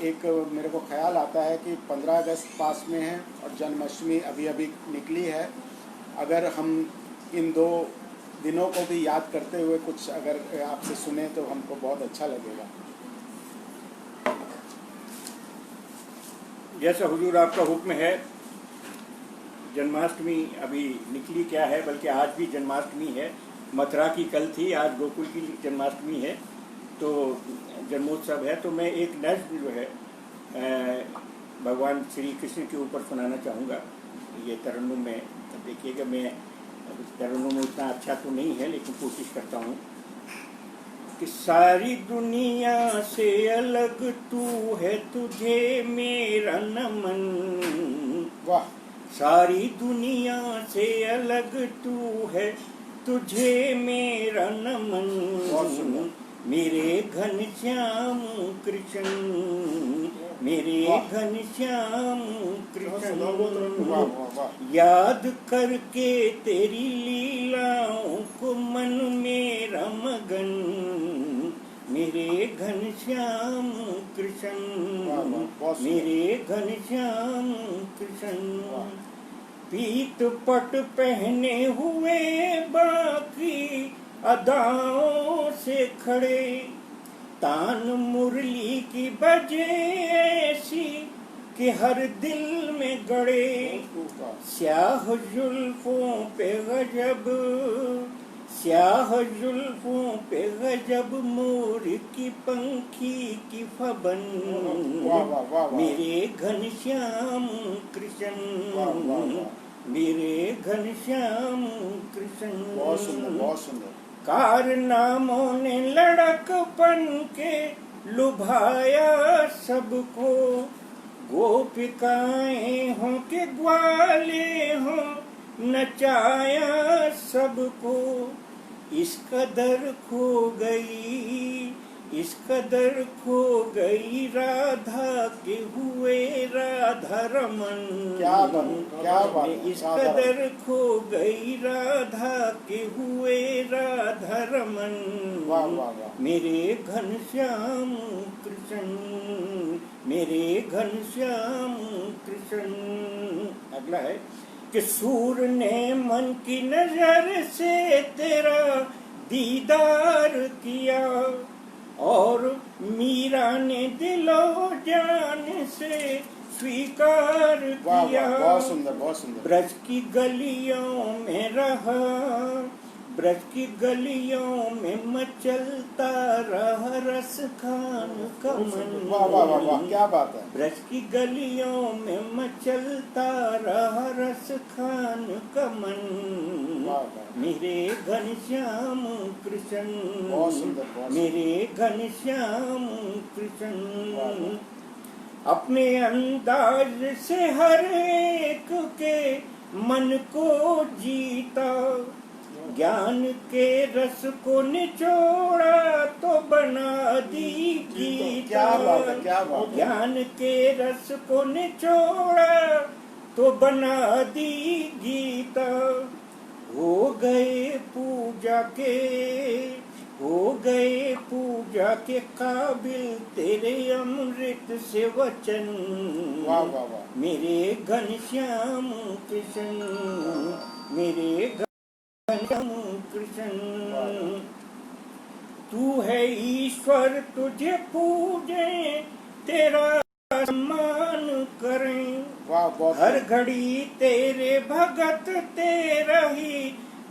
S1: एक मेरे को ख्याल आता है कि 15 अगस्त पास में है और जन्माष्टमी अभी अभी निकली है। अगर हम इन 2 दिनों को भी याद करते हुए कुछ अगर आपसे सुने तो हमको बहुत अच्छा लगेगा।
S3: जैसा हुजूर आपका हुक्म है, जन्माष्टमी अभी निकली क्या है, बल्कि आज भी जन्माष्टमी है। मथुरा की कल थी, आज गोकुल की जन्माष्टमी है, तो जन्मोत्सव है। तो मैं एक नज़्म जो है भगवान श्री कृष्ण के ऊपर सुनाना चाहूँगा। ये तरन्नुम में देखिएगा, मैं तरन्नुम उतना अच्छा तो नहीं है लेकिन कोशिश करता हूँ कि सारी दुनिया से अलग तू है, तुझे मेरा नमन।
S1: वाह।
S3: सारी दुनिया से अलग तू है, तुझे मेरा नमन।
S1: बहुत सुंदर।
S3: मेरे घनश्याम कृष्ण, मेरे
S1: वाह।
S3: घनश्याम कृष्ण,
S1: वाह वाह वाह।
S3: याद करके तेरी लीलाओं को मन मेरा मगन। मेरे घनश्याम कृष्ण,
S1: वाह वाह, बहुत सुंदर।
S3: मेरे घनश्याम कृष्ण।
S1: वाह।
S3: पीत पट पहने हुए बाकी अदाओं से खड़े, तान मुरली की बजे ऐसी कि हर दिल में गड़े। स्याह जुल्फों पे गजब, स्याह जुल्फों पे गजब मोर की पंखी की फबन।
S1: वाह वाह वाह वाह।
S3: मेरे घनश्याम कृष्ण,
S1: वाह वाह वाह।
S3: मेरे घनश्याम कृष्ण।
S1: बहुत सुंदर बहुत सुंदर।
S3: कारनामों ने लड़कपन के लुभाया सबको, गोपिकाएं हों के ग्वाले हों नचाया सबको। इस कदर खो गई, इस कदर खो गई राधा के हुए राधा रमन।
S1: क्या बात है,
S3: इस
S1: राधा
S3: कदर खो गई राधा के हुए राधा रमन।
S1: वाह वाह वाह।
S3: मेरे घनश्याम कृष्ण, मेरे घनश्याम कृष्ण। अगला है कि सूर ने मन की नजर से तेरा दीदार किया, और मीरा ने दिलो जान से स्वीकार
S1: वाह
S3: किया।
S1: वाह, बहुत सुंदर बहुत सुंदर।
S3: ब्रज की गलियों में रहा, ब्रज की गलियों में मचलता रहा रस खान का मन।
S1: वाह वाह वाह वाह, क्या बात है।
S3: ब्रज की गलियों में मचलता रहा रस खान का मन।
S1: वाह वाह।
S3: मेरे घनश्याम कृष्ण,
S1: बहुत सुंदर बहुत सुंदर।
S3: मेरे घनश्याम कृष्ण।
S1: वाह वाह।
S3: अपने अंदाज से हर एक के मन को जीता, ज्ञान के रस को निचोड़ा तो बना दी गीता।
S1: क्या बात है क्या बात है।
S3: ज्ञान के रस को निचोड़ा तो बना दी गीता। हो गए पूजा के, हो गए पूजा के काबिल तेरे अमृत से वचन।
S1: वाह वाह वाह।
S3: मेरे घनश्याम कृष्ण, मेरे घनश्याम कृष्ण। तू है ईश्वर तुझे पूजे, तेरा सम्मान करें।
S1: वाह बहुत
S3: हर घड़ी तेरे भगत तेरा ही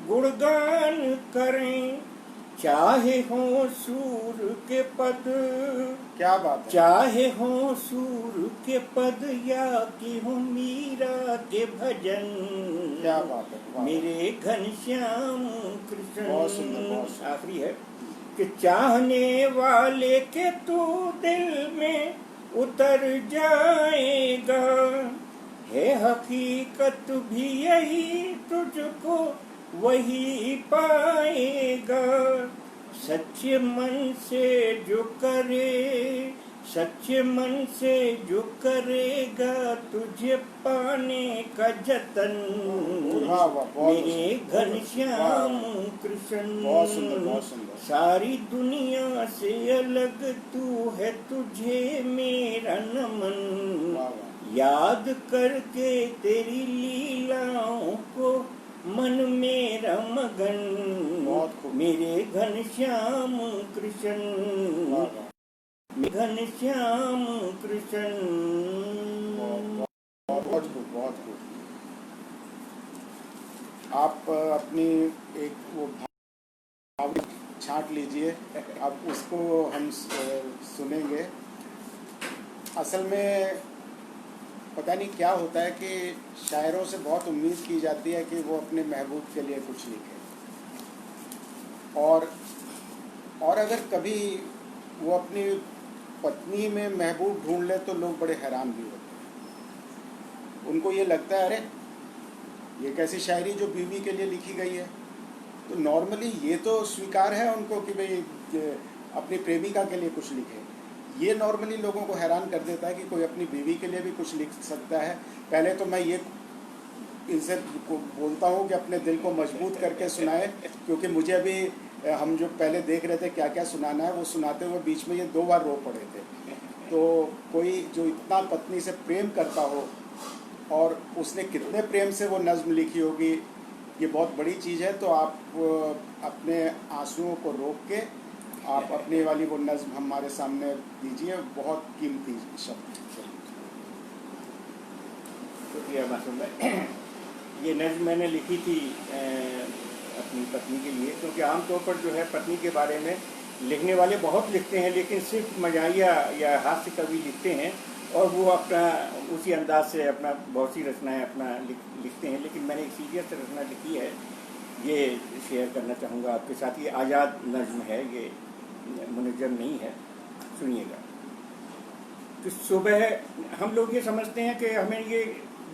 S3: गुणगान करें। चाहे हो सूर के पद,
S1: क्या बात है।
S3: चाहे हो सूर के पद या कि हो मीरा के भजन।
S1: क्या बात है। वाह।
S3: मेरे घनश्याम कृष्ण।
S1: बहुत सुंदर बहुत सुंदर।
S3: आखिरी है कि चाहने वाले के तू दिल में उतर जाएगा, है हकीकत भी यही तुझको वही पाएगा। सच्चे मन से जो करे सच्चे मन से जो करेगा तुझे पाने का जतन,
S1: वाह, वाह, बहुत
S3: मेरे
S1: सुंदर,
S3: घनश्याम
S1: वाह,
S3: कृष्ण।
S1: बहुत सुंदर, बहुत सुंदर।
S3: सारी दुनिया से अलग तू है, तुझे मेरा नमन।
S1: वाह, वाह।
S3: याद करके तेरी लीलाओं को मन मेरा मगन,
S1: बहुत खूब।
S3: मेरे घनश्याम कृष्ण,
S1: वाह, वाह।
S3: घनश्याम कृष्ण।
S1: बहुत खूब, बहुत खूब। आप अपनी एक वो भाव छांट लीजिए, अब उसको हम सुनेंगे। असल में पता नहीं क्या होता है कि शायरों से बहुत उम्मीद की जाती है कि वो अपने महबूब के लिए कुछ लिखें, और अगर कभी वो अपनी पत्नी में महबूब ढूंढ ले तो लोग बड़े हैरान भी होते हैं। उनको ये लगता है, अरे ये कैसी शायरी जो बीवी के लिए लिखी गई है। तो नॉर्मली ये तो स्वीकार है उनको कि भाई अपनी प्रेमिका के लिए कुछ लिखे। ये नॉर्मली लोगों को हैरान कर देता है कि कोई अपनी बीवी के लिए भी कुछ लिख सकता है। पहले तो मैं ये इनसे बोलता हूँ कि अपने दिल को मजबूत करके सुनाए, क्योंकि मुझे अभी हम जो पहले देख रहे थे क्या क्या सुनाना है, वो सुनाते हुए बीच में ये 2 बार रो पड़े थे। तो कोई जो इतना पत्नी से प्रेम करता हो और उसने कितने प्रेम से वो नज़्म लिखी होगी, ये बहुत बड़ी चीज़ है। तो आप अपने आंसुओं को रोक के आप अपने वाली वो नज़्म हमारे सामने दीजिए, बहुत कीमती शब्द।
S3: शुक्रिया मासूम भाई। ये नज़्म मैंने लिखी थी अपनी पत्नी के लिए, क्योंकि आमतौर पर जो है पत्नी के बारे में लिखने वाले बहुत लिखते हैं, लेकिन सिर्फ मजाहिया या हास्य कवि लिखते हैं और वो अपना उसी अंदाज से अपना बहुत सी रचनाएँ अपना लिखते हैं। लेकिन मैंने एक सीरियस रचना लिखी है, ये शेयर करना चाहूँगा आपके साथ। ये आज़ाद नज़्म है, ये मुनज़्ज़म नहीं है, सुनिएगा। तो सुबह हम लोग ये समझते हैं कि हमें ये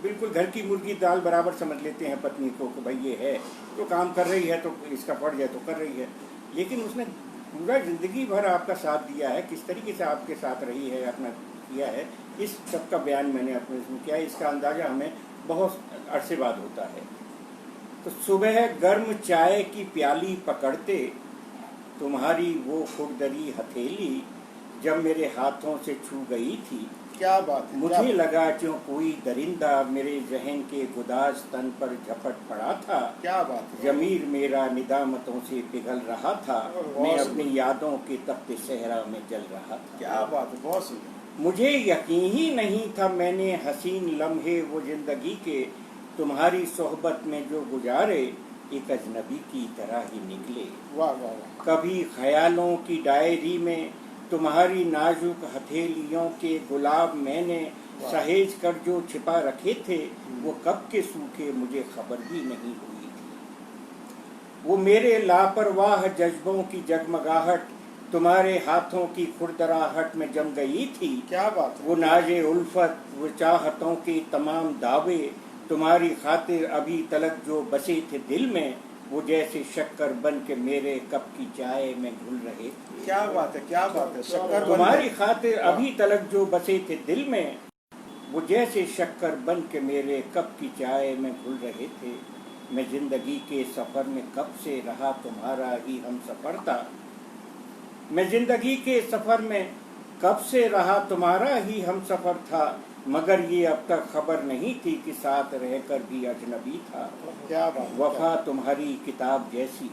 S3: बिल्कुल घर की मुर्गी दाल बराबर समझ लेते हैं पत्नी को कि भाई ये है तो काम कर रही है, तो इसका पड़ जाए तो कर रही है। लेकिन उसने पूरा ज़िंदगी भर आपका साथ दिया है, किस तरीके से आपके साथ रही है, अपना किया है, इस सब का बयान मैंने अपने इसमें किया है। इसका अंदाज़ा हमें बहुत अरसे बाद होता है। तो सुबह गर्म चाय की प्याली पकड़ते तुम्हारी वो खुरदरी हथेली जब मेरे हाथों से छू गई थी,
S1: क्या बात है,
S3: मुझे लगा जो कोई दरिंदा मेरे जहन के गुदाज तन पर झपट पड़ा था।
S1: क्या बात है।
S3: जमीर मेरा निदामतों से पिघल रहा था, मैं अपनी यादों के तख्ते सहरा में जल रहा था।
S1: क्या बात है, बहुत सुंदर।
S3: मुझे यकीन ही नहीं था मैंने हसीन लम्हे वो जिंदगी के तुम्हारी सोहबत में जो गुजारे एक अजनबी की तरह ही निकले।
S1: वाह वाह वाह।
S3: कभी ख्यालों की डायरी में तुम्हारी नाजुक हथेलियों के गुलाब मैंने सहेज कर जो छिपा रखे थे, वो कब के सूखे मुझे खबर भी नहीं हुई थी। वो मेरे लापरवाह जज्बों की जगमगाहट तुम्हारे हाथों की खुरदराहट में जम गई थी।
S1: क्या बात है।
S3: वो नाजे उल्फत, वो चाहतों के तमाम दावे तुम्हारी खातिर अभी तलक जो बसे थे दिल में, वो जैसे शक्कर बन के मेरे कप की चाय में घुल रहे थे।
S1: क्या बात है, क्या बात है। शक्कर
S3: तुम्हारी खातिर अभी तलक जो बसे थे दिल में, वो जैसे शक्कर बन के मेरे कप की चाय में घुल रहे थे। मैं जिंदगी के सफर में कब से रहा तुम्हारा ही हम सफर था। मैं जिंदगी के सफर में कब से रहा तुम्हारा ही हम सफर था, मगर ये अब तक खबर नहीं थी कि साथ रहकर भी अजनबी था।
S1: क्या बात।
S3: वफा तुम्हारी किताब जैसी,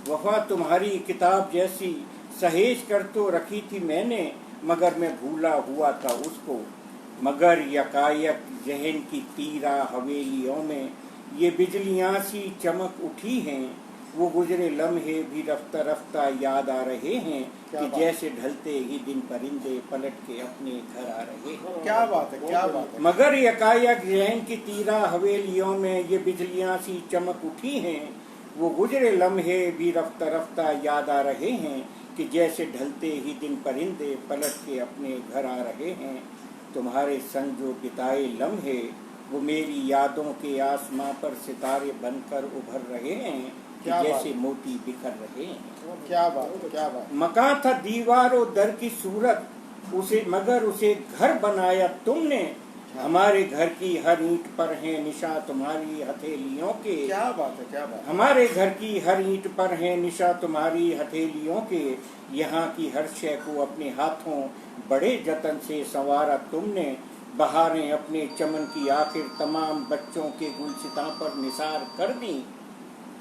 S3: वफा तुम्हारी किताब जैसी सहेज कर तो रखी थी मैंने, मगर मैं भूला हुआ था उसको। मगर यकायक जहन की तीरा हवेलियों में ये बिजलियां सी चमक उठी हैं, वो गुजरे लम्हे भी रफ्ता रफ्ता याद आ रहे हैं कि जैसे ढलते ही दिन परिंदे पलट के अपने घर आ रहे हैं।
S1: क्या बात है, क्या बात है।
S3: मगर यकायक जहन की तीरा हवेलियों में ये बिजलियां सी चमक उठी हैं, वो गुजरे लम्हे भी रफ्ता रफ्ता याद आ रहे हैं कि जैसे ढलते ही दिन परिंदे पलट के अपने घर आ रहे हैं। तुम्हारे संग जो बिताए लम्हे वो मेरी यादों के आसमां पर सितारे बनकर उभर रहे हैं कि जैसे मोती बिखर रहे हैं।
S1: क्या बात, क्या बात।
S3: मकान था दीवार और दर की सूरत, उसे घर बनाया तुमने, हमारे घर की हर ईंट पर है निशा तुम्हारी हथेलियों के।
S1: क्या बात है, क्या बात है।
S3: हमारे घर की हर ईंट पर है निशा तुम्हारी हथेलियों के, यहाँ की हर शय को अपने हाथों बड़े जतन से संवारा तुमने, बहारें अपने चमन की आखिर तमाम बच्चों के गुलसितां पर निसार कर दी,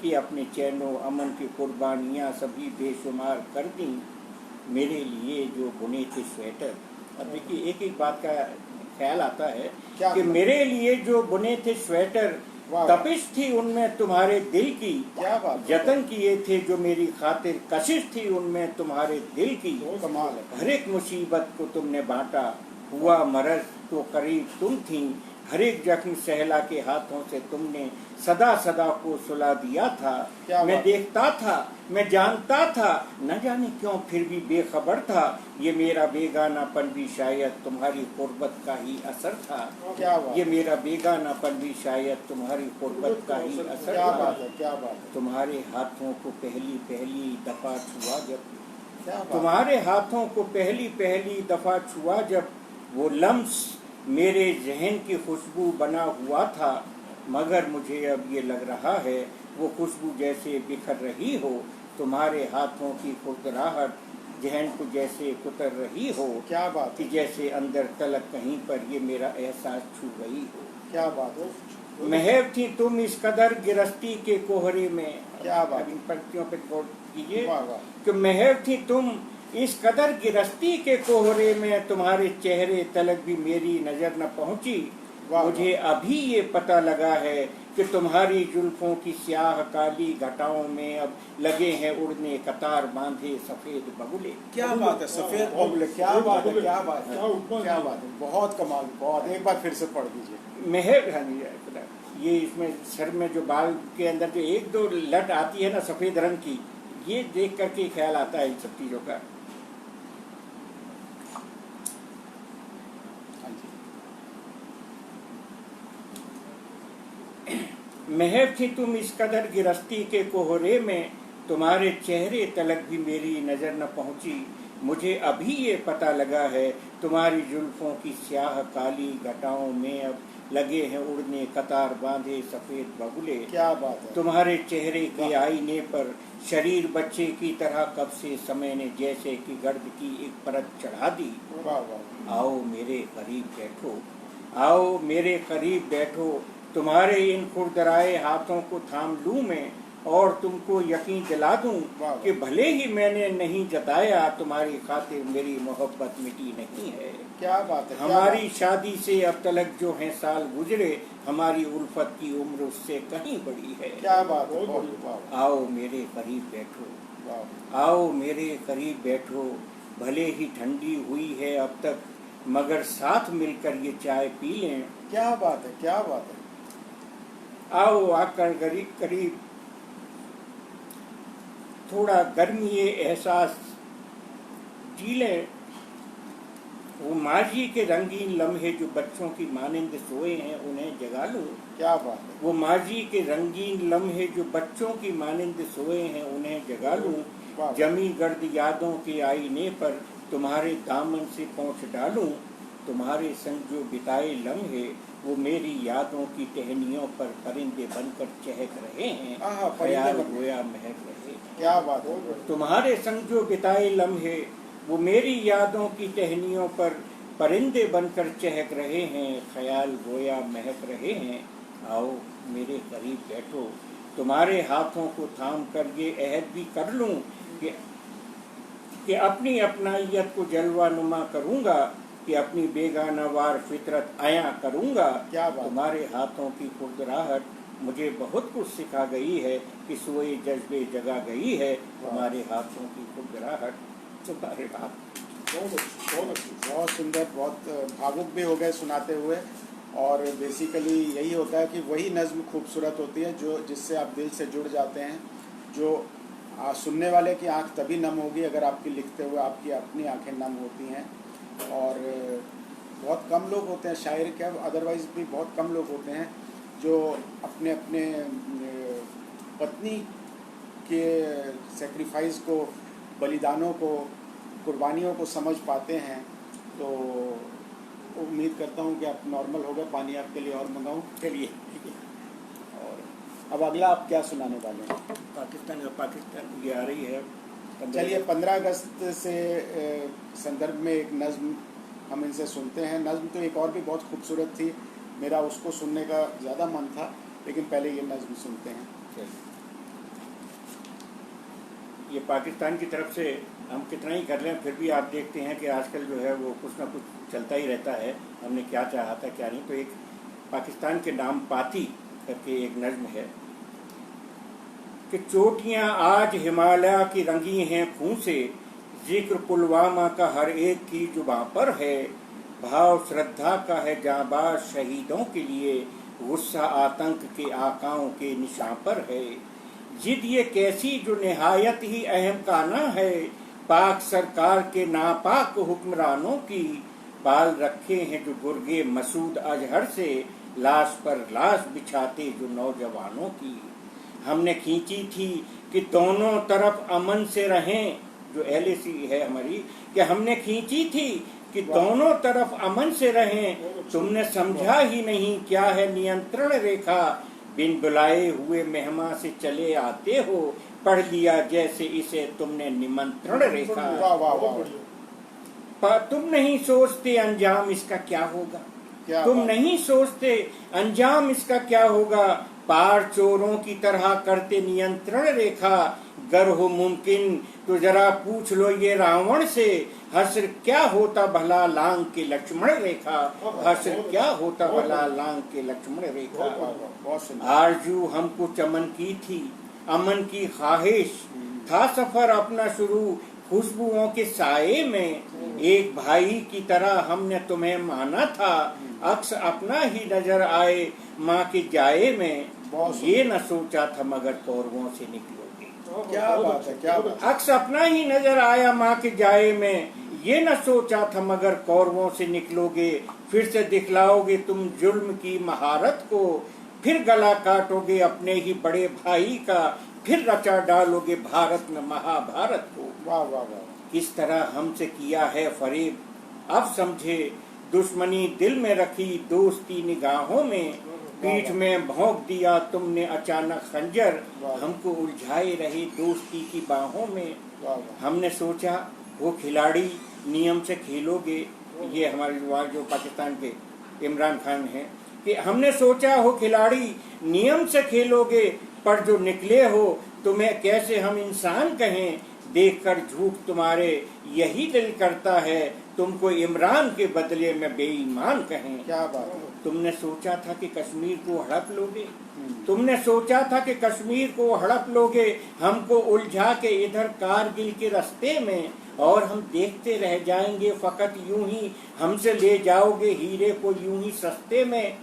S3: कि अपने चैनो अमन की कुर्बानियाँ सभी बेशुमार कर दी, मेरे लिए जो बुने थे स्वेटर। अब देखिए एक एक बात का ख्याल आता है
S1: क्या
S3: कि मेरे लिए जो बुने थे स्वेटर,
S1: वाह।
S3: तपिश थी उनमें तुम्हारे दिल की,
S1: क्या बात है।
S3: जतन किए थे जो मेरी खातिर, कशिश थी उनमें तुम्हारे दिल की,
S1: कमाल है।
S3: हर एक मुसीबत को तुमने बांटा, हुआ मरज तो करीब तुम थी, हर एक जख्म सहला के हाथों से तुमने सदा सदा को सुला दिया था।
S1: क्या
S3: मैं
S1: बात।
S3: देखता था, मैं जानता था, न जाने क्यों फिर भी बेखबर था, ये मेरा बेगानापन भी शायद तुम्हारी कुर्बत का ही असर था।
S1: क्या बात।
S3: ये मेरा बेगानापन भी शायद तुम्हारी कुर्बत का ही असर
S1: क्या
S3: था।
S1: बात है, क्या बात है।
S3: तुम्हारे हाथों को पहली पहली दफा छुआ जब,
S1: क्या बात।
S3: तुम्हारे हाथों को पहली पहली दफा छुआ जब, वो लम्स मेरे जहन की खुशबू बना हुआ था, मगर मुझे अब ये लग रहा है वो खुशबू जैसे बिखर रही हो, तुम्हारे हाथों की खुरदराहट जहन को जैसे कुतर रही हो,
S1: क्या बात
S3: कि
S1: है।
S3: जैसे अंदर तलक कहीं पर ये मेरा एहसास छू गई हो।
S1: क्या बात है।
S3: महव थी तुम इस कदर गिरस्ती के कोहरे में।
S1: क्या बात।
S3: अब इन पंक्तियों पे गौर कीजिए
S1: वाह वाह।
S3: कि महव थी तुम इस कदर गिरस्ती के कोहरे में, तुम्हारे चेहरे तलक भी मेरी नजर न पहुंची,
S1: वाह,
S3: मुझे अभी ये पता लगा है कि तुम्हारी जुल्फों की स्याह काली घटाओं में अब लगे हैं उड़ने कतार बांधे सफेद बगुले।
S1: क्या बात है, सफेद बगुले। क्या बात है, क्या बात है, क्या बात है। बहुत कमाल, बहुत। एक बार फिर से पढ़ दीजिए।
S3: महव, हाँ जी, ये इसमें सर में जो बाल के अंदर जो एक दो लट आती है ना सफेद रंग की, ये देख करके ख्याल आता है इन सब चीजों का।
S1: हाँ जी।
S3: महव थी तुम इस कदर गिरस्ती के कोहरे में, तुम्हारे चेहरे तलक भी मेरी नजर न पहुंची, मुझे अभी ये पता लगा है तुम्हारी जुल्फों की स्याह काली घटाओं में अब लगे हैं उड़ने कतार बांधे सफेद बगुले।
S1: क्या बात है।
S3: तुम्हारे चेहरे के आईने पर शरीर बच्चे की तरह कब से समय ने जैसे कि गर्द की एक परत चढ़ा दी।
S1: वाह वाह।
S3: आओ मेरे करीब बैठो, आओ मेरे करीब बैठो, तुम्हारे इन खुरदराए हाथों को थाम लूं मैं, और तुमको यकीन दिला दूं कि भले ही मैंने नहीं जताया, तुम्हारी खातिर मेरी मोहब्बत मिटी नहीं है।
S1: क्या बात है।
S3: हमारी शादी से अब तलक जो है साल गुजरे, हमारी उल्फत की उम्र उससे कहीं बड़ी है।
S1: क्या बात है। वाह
S3: आओ मेरे करीब बैठो,
S1: वाह।
S3: आओ मेरे करीब बैठो, भले ही ठंडी हुई है अब तक, मगर साथ मिलकर ये चाय पी लें।
S1: क्या बात है, क्या बात है।
S3: आओ आकर करीब थोड़ा गर्मी ये एहसास जी लें, वो माजी के रंगीन लम्हे जो बच्चों की मानिंद सोए हैं उन्हें जगा लूं।
S1: क्या बात है।
S3: वो माजी के रंगीन लम्हे जो बच्चों की मानिंद सोए हैं उन्हें जगा लूं, जमी गर्द यादों के आईने पर तुम्हारे दामन से पहुंच डालूं, तुम्हारे संग जो बिताए लम्हे वो मेरी यादों की टहनियों पर परिंदे बनकर चहक रहे हैं, ख्याल गोया महक रहे।
S1: क्या बात है।
S3: तुम्हारे संग जो बिताए लम्हे वो मेरी यादों की टहनियों पर परिंदे बनकर चहक रहे हैं, ख्याल गोया महक रहे हैं। आओ मेरे करीब बैठो, तुम्हारे हाथों को थाम कर ये अहद भी कर लूं कि अपनी अपनाइयत को जलवा नुमा करूंगा, कि अपनी बेगानावार फितरत आया करूंगा।
S1: क्या बात।
S3: तुम्हारे हाथों की खुरदराहट मुझे बहुत कुछ सिखा गई है, कि सोए जज्बे जगा गई है, तुम्हारे हाथों की खुरदराहट तुम्हारे हाथ।
S1: बहुत सुंदर, बहुत भावुक भी हो गए सुनाते हुए। और बेसिकली यही होता है कि वही नज़्म खूबसूरत होती है जो जिससे आप दिल से जुड़ जाते हैं, जो सुनने वाले की आंख तभी नम होगी अगर आपकी लिखते हुए आपकी अपनी आंखें नम होती हैं। और बहुत कम लोग होते हैं शायर क्या, अदरवाइज़ भी बहुत कम लोग होते हैं जो अपने अपने पत्नी के सेक्रीफाइस को, बलिदानों को, कुर्बानियों को समझ पाते हैं तो उम्मीद करता हूँ कि आप नॉर्मल हो गए, पानी आपके लिए और मंगाऊँ।
S3: चलिए
S1: और अब अगला आप क्या सुनाने वाले हैं?
S3: पाकिस्तान ये आ रही है।
S1: चलिए 15 अगस्त से संदर्भ में एक नज़्म हम इनसे सुनते हैं। नज़्म तो एक और भी बहुत खूबसूरत थी, मेरा उसको सुनने का ज़्यादा मन था, लेकिन पहले ये नज़्म सुनते हैं।
S3: ये पाकिस्तान की तरफ से हम कितना ही कर लें, फिर भी आप देखते हैं कि आजकल जो है वो कुछ ना कुछ चलता ही रहता है। हमने क्या चाहा था क्या नहीं। तो एक पाकिस्तान के नाम पाती करके एक नज़्म है कि चोटियां आज हिमालय की रंगी हैं खून से, जिक्र पुलवामा का हर एक की जुबां पर है, भाव श्रद्धा का है जांबाज शहीदों के लिए, गुस्सा आतंक के आकाओं के निशान पर है। जिद ये कैसी जो निहायत ही अहम काना है, पाक सरकार के नापाक हुक्मरानों की, पाल रखे हैं जो गुर्गे मसूद अजहर से, लाश पर लाश बिछाते जो नौजवानों की। हमने खींची थी कि दोनों तरफ अमन से रहें, जो LAC है हमारी, कि हमने खींची थी कि दोनों तरफ अमन से रहें, तुमने समझा ही नहीं क्या है नियंत्रण रेखा, बिन बुलाए हुए मेहमान से चले आते हो, पढ़ लिया जैसे इसे तुमने निमंत्रण रेखा।
S1: वाह वाह वाह।
S3: तुम नहीं सोचते अंजाम इसका क्या होगा, तुम नहीं सोचते अंजाम इसका क्या होगा, पार चोरों की तरह करते नियंत्रण रेखा, गर हो मुमकिन तो जरा पूछ लो ये रावण से, हश्र क्या होता भला लांग के लक्ष्मण रेखा, हश्र क्या होता भला लांग के लक्ष्मण रेखा। आरजू हमको चमन की थी, अमन की ख्वाहिश, था सफर अपना शुरू खुशबुओं के साए में, एक भाई की तरह हमने तुम्हें माना था, अक्स अपना ही नजर आए माँ के जाए में, ये न सोचा था मगर कौरवों से निकलोगे।
S1: क्या बात है, क्या बात है।
S3: अक्स अपना ही नजर आया माँ के जाए में, ये न सोचा था मगर कौरवों से निकलोगे, फिर से दिखलाओगे तुम जुल्म की महारत को, फिर गला काटोगे अपने ही बड़े भाई का, फिर रचा डालोगे भारत में महाभारत को।
S1: वाह वाह वाह।
S3: किस तरह हमसे किया है फरेब अब समझे, दुश्मनी दिल में रखी दोस्ती निगाहों में, पीठ में भोंक दिया तुमने अचानक खंजर, हमको उलझाए रहे दोस्ती की बाहों में। हमने सोचा वो खिलाड़ी नियम से खेलोगे, ये हमारे जो पाकिस्तान के इमरान खान हैं, कि हमने सोचा हो खिलाड़ी नियम से खेलोगे, पर जो निकले हो तुम्हें कैसे हम इंसान कहें, देखकर झूठ तुम्हारे यही दिल करता है, तुमको इमरान के बदले में बेईमान कहें।
S1: क्या बात है।
S3: तुमने सोचा था कि कश्मीर को हड़प लोगे, तुमने सोचा था कि कश्मीर को हड़प लोगे, हमको उलझा के इधर कारगिल के रास्ते में, और हम देखते रह जाएंगे फकत यूं ही, हमसे ले जाओगे हीरे को यूं ही सस्ते में।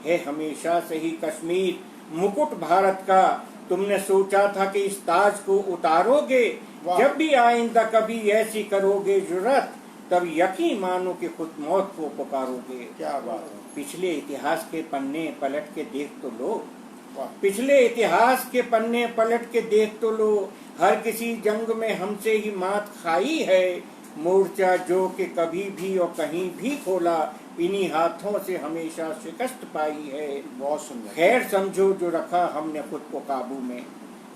S3: है हमेशा से ही कश्मीर मुकुट भारत का, तुमने सोचा था कि इस ताज को उतारोगे, जब भी आइंदा कभी ऐसी करोगे जुर्रत, तब यकीन मानो कि खुद मौत को पुकारोगे।
S1: क्या बात है।
S3: पिछले इतिहास के पन्ने पलट के देख तो लो, पिछले इतिहास के पन्ने पलट के देख तो लो, हर किसी जंग में हमसे ही मात खाई है, मोर्चा जो कि कभी भी और कहीं भी खोला, इन्हीं हाथों से हमेशा शिकस्त पाई है।
S1: बहुत सुंदर।
S3: खैर समझो जो रखा हमने खुद को काबू में,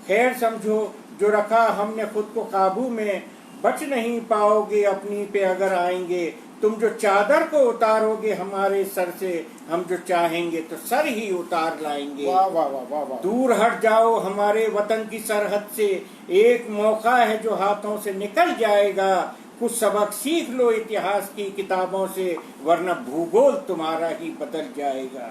S3: खैर समझो जो रखा हमने खुद को काबू में, बच नहीं पाओगे अपनी पे अगर आएंगे, तुम जो चादर को उतारोगे हमारे सर से, हम जो चाहेंगे तो सर ही उतार लाएंगे।
S1: वाह वाह वाह वाह वाह।
S3: दूर हट जाओ हमारे वतन की सरहद से, एक मौका है जो हाथों से निकल जाएगा, कुछ सबक सीख लो इतिहास की किताबों से, वरना भूगोल तुम्हारा ही बदल जाएगा।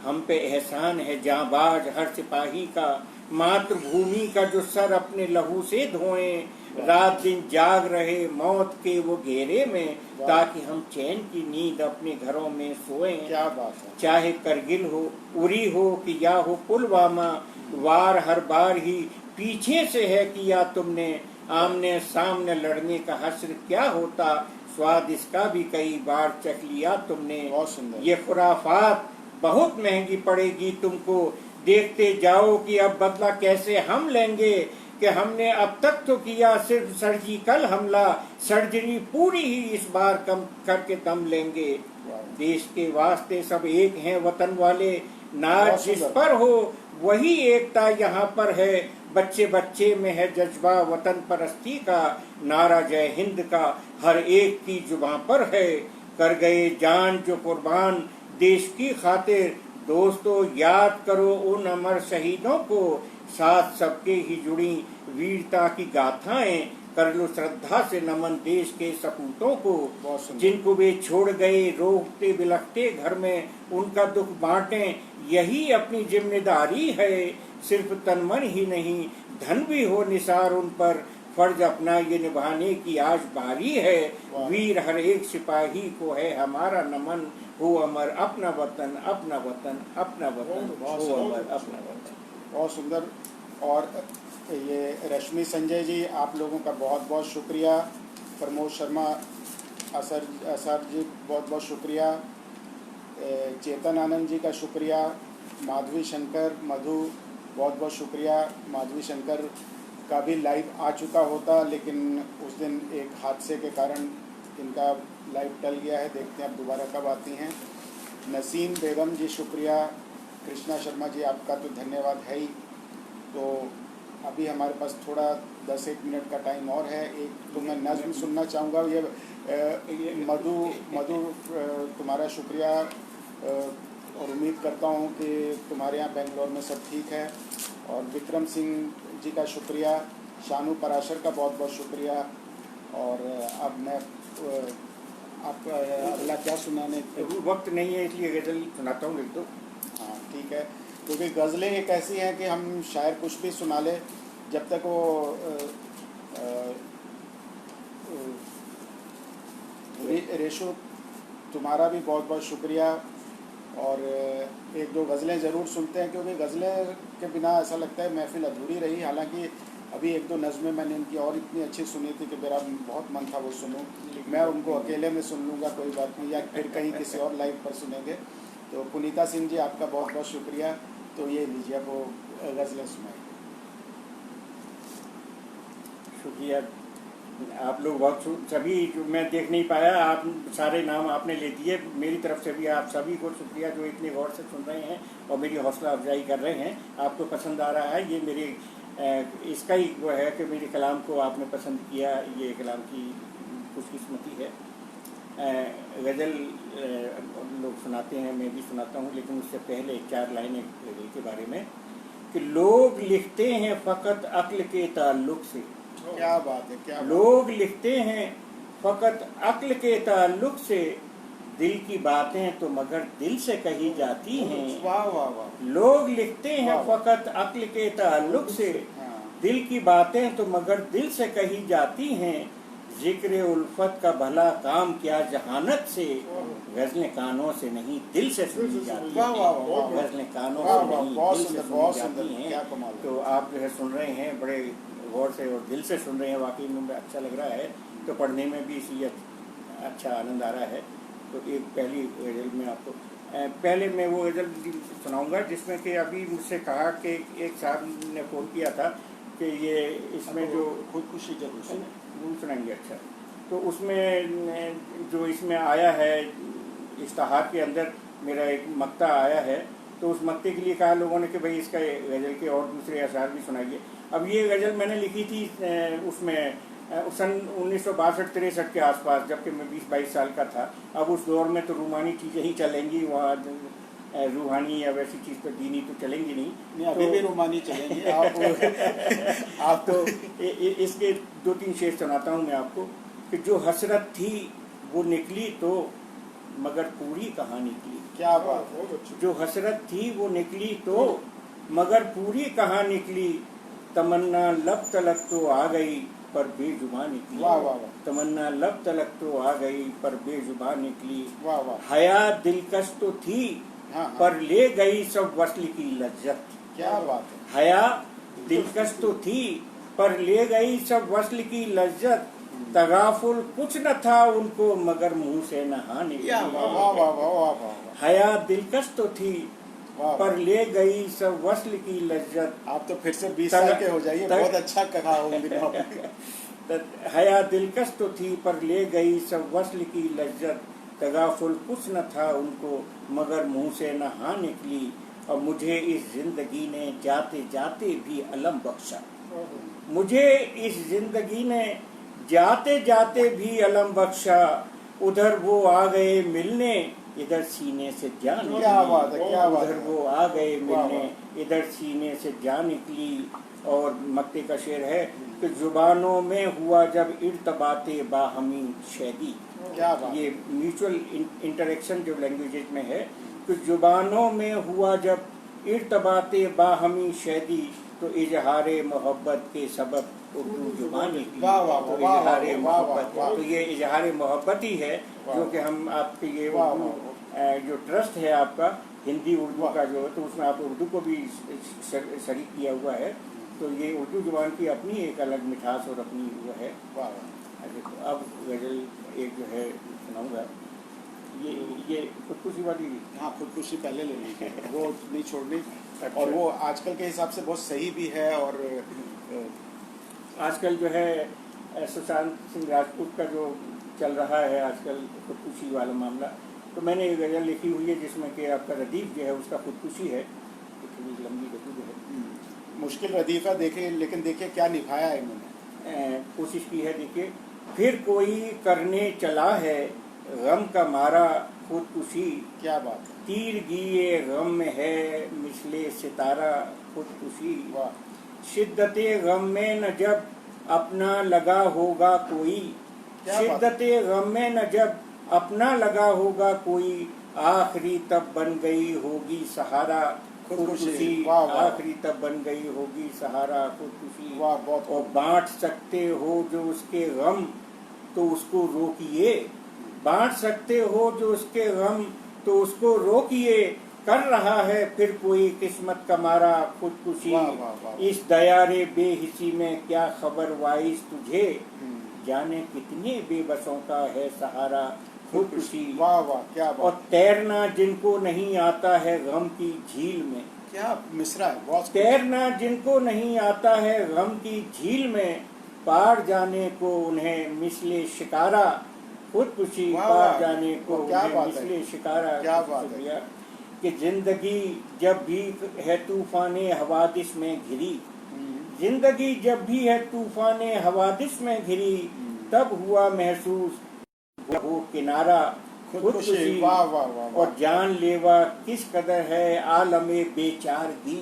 S3: हम पे एहसान है जांबाज हर सिपाही का, मातृभूमि का जो सर अपने लहू से धोएं, रात दिन जाग रहे मौत के वो घेरे में, ताकि हम चैन की नींद अपने घरों में सोएं।
S1: क्या बात है।
S3: चाहे करगिल हो, उरी हो कि या हो पुलवामा, वार हर बार ही पीछे से है किया तुमने, आमने सामने लड़ने का हश्र क्या होता, स्वाद इसका भी कई बार चख लिया तुमने।
S1: बहुत सुंदर।
S3: ये खुराफात बहुत महंगी पड़ेगी तुमको, देखते जाओ कि अब बदला कैसे हम लेंगे, कि हमने अब तक तो किया सिर्फ सर्जिकल हमला, सर्जरी पूरी ही इस बार कम करके दम लेंगे। देश के वास्ते सब एक हैं वतन वाले, नाज जिस पर हो वही एकता यहाँ पर है। बच्चे बच्चे में है जज्बा वतन परस्ती का, नारा जय हिंद का हर एक की जुबां पर है। कर गए जान जो कुर्बान देश की खातिर, दोस्तों याद करो उन अमर शहीदों को। साथ सबके ही जुड़ी वीरता की गाथाएं, कर लो श्रद्धा से नमन देश के सपूतों को। जिनको वे छोड़ गए रोकते बिलखते घर में, उनका दुख बांटें यही अपनी जिम्मेदारी है। सिर्फ तन मन ही नहीं धन भी हो निसार उन पर, फर्ज अपना ये निभाने की आज बारी है। वीर हर एक सिपाही को है हमारा नमन, हो अमर अपना वतन अपना वतन अपना वतन, हो अमर अपना वतन।
S1: बहुत सुंदर। और ये रश्मि संजय जी, आप लोगों का बहुत बहुत शुक्रिया। प्रमोद शर्मा असर जी बहुत बहुत शुक्रिया। चेतन आनंद जी का शुक्रिया। माधवी शंकर मधु बहुत बहुत शुक्रिया। माधवी शंकर का भी लाइव आ चुका होता, लेकिन उस दिन एक हादसे के कारण इनका लाइव टल गया है। देखते हैं अब दोबारा कब आती हैं। नसीम बेगम जी शुक्रिया। कृष्णा शर्मा जी आपका तो धन्यवाद है ही। तो अभी हमारे पास थोड़ा 10-1 मिनट का टाइम और है। एक तो मैं नज़्म सुनना चाहूँगा। ये मधु तुम्हारा शुक्रिया, और उम्मीद करता हूँ कि तुम्हारे यहाँ बेंगलोर में सब ठीक है। और विक्रम सिंह जी का शुक्रिया। शानू पराशर का बहुत बहुत शुक्रिया। और अब मैं आप अगला क्या सुनाने?
S3: वक्त नहीं है इसलिए गज़ल सुनाता हूँ, लिख दो।
S1: हाँ ठीक है, क्योंकि गज़लें एक ऐसी हैं कि हम शायर कुछ भी सुना ले, जब तक वो रेशो तुम्हारा भी बहुत बहुत शुक्रिया। और एक दो गज़लें ज़रूर सुनते हैं, क्योंकि गज़लें के बिना ऐसा लगता है महफिल अधूरी रही। हालांकि अभी एक दो नज़में मैंने इनकी और इतनी अच्छी सुनी थी कि मेरा बहुत मन था वो सुनूं। मैं उनको अकेले में सुन लूँगा, कोई बात नहीं, या फिर कहीं किसी और लाइव पर सुनेंगे। तो पुनीता सिंह जी आपका बहुत बहुत शुक्रिया। तो ये लीजिए, आप वो गज़लें सुनाइए।
S3: शुक्रिया आप लोग बहुत सभी जो मैं देख नहीं पाया, आप सारे नाम आपने ले दिए। मेरी तरफ से भी आप सभी को शुक्रिया जो इतने गौर से सुन रहे हैं और मेरी हौसला अफजाई कर रहे हैं। आपको पसंद आ रहा है, ये मेरी इसका ही वो है कि मेरे कलाम को आपने पसंद किया। ये कलाम की खुशकिस्मती है। गज़ल लोग सुनाते हैं, मैं भी सुनाता हूँ, लेकिन उससे पहले 4 लाइनें गज़ल के बारे में कि लोग लिखते हैं फ़कत अक्ल के ताल्लुक़ से।
S1: क्या बात है, क्या
S3: लोग लिखते हैं फ़कत अक्ल के ताल्लुक़ से, दिल की बातें तो मगर दिल से कही जाती हैं।
S1: वाह वाह वाह।
S3: लोग लिखते हैं फ़कत अक्ल के ताल्लुक़ से, दिल की बातें तो मगर दिल से कही जाती हैं। जिक्र उल्फत का भला काम क्या जहानत से, गज़लें कानों से नहीं दिल से सुनी जाती हैं। गज़लें कानों से नहीं दिल से सुनी जाती हैं। तो आप जो है सुन रहे हैं बड़े गौर से और दिल से सुन रहे हैं, वाकई में अच्छा लग रहा है। तो पढ़ने में भी इसलिए अच्छा आनंद आ रहा है। तो एक पहली गज़ल में आपको पहले मैं वो गज़ल सुनाऊंगा जिसमें कि अभी मुझसे कहा कि एक साहब ने फ़ोन किया था कि ये इसमें जो
S1: खुदकुशी जरूर
S3: वो सुनाएंगे। अच्छा, तो उसमें जो इसमें आया है इश्तहार के अंदर मेरा एक मक्ता आया है, तो उस मक्ते के लिए कहा लोगों ने कि भाई इसका गज़ल के और दूसरे अशार भी सुनाइए। अब ये गज़ल मैंने लिखी थी उसमें सन 1962-63 के आसपास, जबकि मैं 20-22 साल का था। अब उस दौर में तो रूमानी चीज़ें ही चलेंगी, वहाँ रूहानी या वैसी चीज़ तो दीनी तो चलेंगी नहीं।
S1: अभी
S3: तो,
S1: भी रूमानी चलेंगी
S3: आप तो इसके 2-3 शेर सुनाता हूँ मैं आपको कि जो हसरत थी वो निकली तो मगर पूरी कहाँ निकली।
S1: क्या बात है।
S3: जो हसरत थी वो निकली तो मगर पूरी कहाँ निकली। तमन्ना लब तलक तो आ गई पर बेजुबान निकली।
S1: वाह वाह वाह।
S3: तमन्ना लब तलक तो आ गई पर बेजुबान निकली।
S1: वाह वाह।
S3: हया दिलकश तो थी पर ले गई सब वस्ल की लज्जत।
S1: क्या बात है।
S3: हया दिलकश तो थी पर ले गई सब वस्ल की लज्जत। तगाफुल कुछ न था उनको मगर मुंह से नहा निकली।
S1: वाह वाह वाह वाह वाह।
S3: हया दिलकश तो थी
S1: वाह।
S3: पर ले गई सब वस्ल की लज्जत।
S1: आप तो फिर से 20 साल के हो जाइए, बहुत अच्छा कहा उन दिनों आपने।
S3: हया दिलकश तो थी पर ले गई सब वस्ल की लज्जत। तगाफुल कुछ न था उनको मगर मुंह से न हाँ निकली। और मुझे इस जिंदगी ने जाते जाते भी अलम बख्शा। मुझे इस जिंदगी ने जाते जाते भी अलम बख्शा। उधर वो आ गए मिलने इधर सीने से जान
S1: क्या बात है, क्या बात
S3: उधर
S1: है।
S3: वो आ गए
S1: वाह,
S3: मिलने इधर सीने से जान निकली। और मक्ते का शेर है कि जुबानों में हुआ जब इर्तबाते बाहमी शैदी।
S1: क्या बात।
S3: ये म्यूचुअल इंटरेक्शन जो लैंग्वेजेज में है कि जुबानों में हुआ जब इर्तबाते बाहमी शैदी। तो इजहारे मोहब्बत के सबब उर्दू जुबान निकली।
S1: वाह, वाह,
S3: तो
S1: वाह,
S3: इजहारे
S1: वाह, वाह,
S3: मोहब्बत,
S1: वाह।
S3: तो ये इजहारे मोहब्बत ही है जो कि हम आपके ये
S1: वाह,
S3: उर्दू
S1: वाह,
S3: जो ट्रस्ट है आपका हिंदी उर्दू
S1: वाह।
S3: का जो है तो उसमें आप उर्दू को भी शरीक किया हुआ है। तो ये उर्दू जुबान की अपनी एक अलग मिठास और अपनी वो है।
S1: वाह, वाह।
S3: देखो अब गज़ल एक जो है सुनाऊंगा। ये खुदकुशी वाली।
S1: हाँ, खुदकुशी पहले ले लीजिए, वो नहीं छोड़नी। और वो आजकल के हिसाब से बहुत सही भी है। और
S3: आजकल जो है सुशांत सिंह राजपूत का जो चल रहा है आजकल खुदकुशी वाला मामला। तो मैंने एक गज़ल लिखी हुई है जिसमें कि आपका रदीफ जो है उसका खुदकुशी है। इतनी लंबी गज़ल है।
S1: मुश्किल रदीफ़ा देखे, लेकिन देखिए क्या निभाया है इन्होंने।
S3: कोशिश की है। देखिए फिर कोई करने चला है गम का मारा खुदकुशी।
S1: क्या बात है।
S3: तीर गिए गम में है मिसले सितारा खुदकुशी।
S1: वाह।
S3: शिद्दते गम में न जब अपना लगा होगा कोई।
S1: क्या बात।
S3: शिद्दते गम में न जब अपना लगा होगा कोई। आखिरी तब बन गई होगी सहारा खुदकुशी।
S1: वाह, वाह।
S3: आखिरी तब बन गई होगी सहारा खुदकुशी।
S1: वाह, बहुत।
S3: और बांट सकते हो जो उसके गम तो उसको रोकिए। बांट सकते हो जो उसके गम तो उसको रोकिए। कर रहा है फिर कोई किस्मत का मारा खुदकुशी।
S1: वाह, वाह, वाह।
S3: इस दयारे बेहिसी में क्या खबर वाइस तुझे। जाने कितने बेबसों का है सहारा खुदकुशी।
S1: वाह, वाह, क्या
S3: और
S1: बात।
S3: तैरना जिनको नहीं आता है गम की झील में।
S1: क्या मिसरा है, बहुत।
S3: तैरना जिनको नहीं आता है गम की झील में। पार जाने को उन्हें मिसले शिकारा खुदकुशी।
S1: वाह,
S3: पार
S1: वाह।
S3: जाने को
S1: क्या
S3: उन्हें
S1: बात है।
S3: मिसले शिकारा।
S1: क्या बात है।
S3: शुक्रिया। कि जिंदगी जब भी है तूफाने हवादिस में घिरी। जिंदगी जब भी है तूफाने हवादिस में घिरी। तब हुआ महसूस वो किनारा खुदकुशी।
S1: वाह, वाह, वाह, वाह।
S3: और जानलेवा किस कदर है आलमे बेचारगी।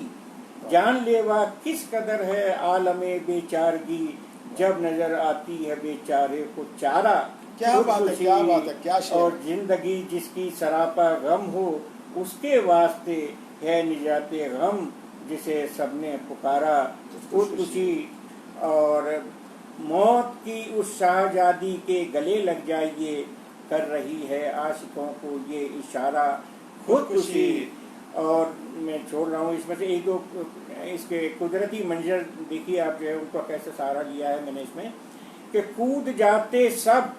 S3: जानलेवा किस कदर है आलमे बेचारगी। जब नजर आती है बेचारे को चारा
S1: क्या बात है,
S3: खुदकुशी।
S1: क्या बात है, क्या शेर।
S3: और जिंदगी जिसकी सरापा गम हो उसके वास्ते है निजाते गम जिसे सबने पुकारा खुदकुशी। और मौत की उस शाहजादी के गले लग जाइए कर रही है आशिकों को ये इशारा खुदकुशी। और मैं छोड़ रहा हूँ इसमें से एक दो इसके कुदरती मंजर देखिए आप जो है उनको कैसे सहारा लिया है मैंने इसमें कि कूद जाते सब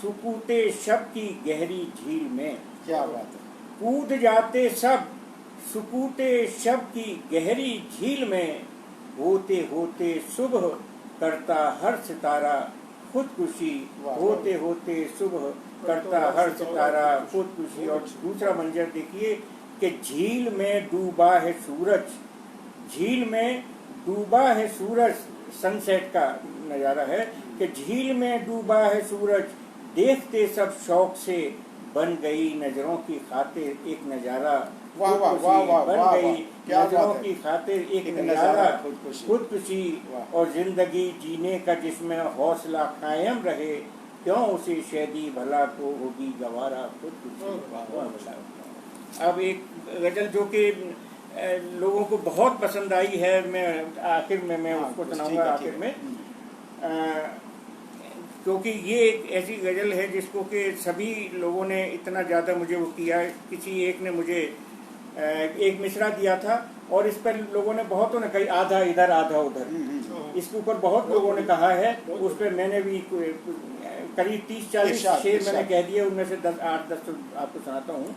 S3: सुकूते शब की गहरी झील में।
S1: क्या बात है।
S3: कूद जाते सब सुकूते शब की गहरी झील में। होते होते सुबह करता हर सितारा खुदकुशी।
S1: वाह।
S3: होते होते सुबह करता हर सितारा खुदकुशी। और दूसरा मंजर देखिए कि झील में डूबा है सूरज। झील में डूबा है सूरज। सनसेट का नज़ारा है कि झील में डूबा है सूरज। देखते सब शौक से बन गई नजरों की खातिर एक नज़ारा
S1: वाह, वाह, वाह, वाह,
S3: बन
S1: वाह,
S3: गई
S1: वाह। क्या
S3: नजरों
S1: बात है।
S3: की खातिर एक
S1: एक
S3: नज़ारा
S1: नज़ारा खुदकुशी।
S3: खुदकुशी। और जिंदगी जीने का जिसमें हौसला कायम रहे क्यों उसे शैदी भला को होगी गवारा खुदकुशी। अब एक गजल जो कि लोगों को बहुत पसंद आई है मैं आखिर में मैं उसको सुनाऊंगा आखिर में। क्योंकि ये एक ऐसी गज़ल है जिसको कि सभी लोगों ने इतना ज़्यादा मुझे वो किया। किसी एक ने मुझे एक मिसरा दिया था और इस पर लोगों ने बहुतों ने कही आधा इधर आधा उधर। इसके ऊपर बहुत लोगों ने कहा है। उस पर मैंने भी करीब 30-40 शेर मैंने कह दिए। उनमें से 8-10 आपको सुनाता हूँ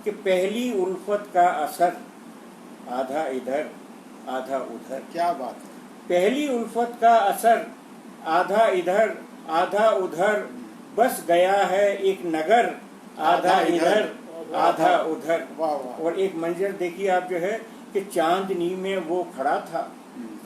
S3: कि पहली उल्फत का असर आधा इधर आधा उधर।
S1: क्या बात है।
S3: पहली उल्फत का असर आधा इधर आधा उधर, बस गया है एक नगर आधा इधर आधा उधर।
S1: वाह वाह।
S3: और एक मंजर देखिए आप जो है कि चांदनी में वो खड़ा था,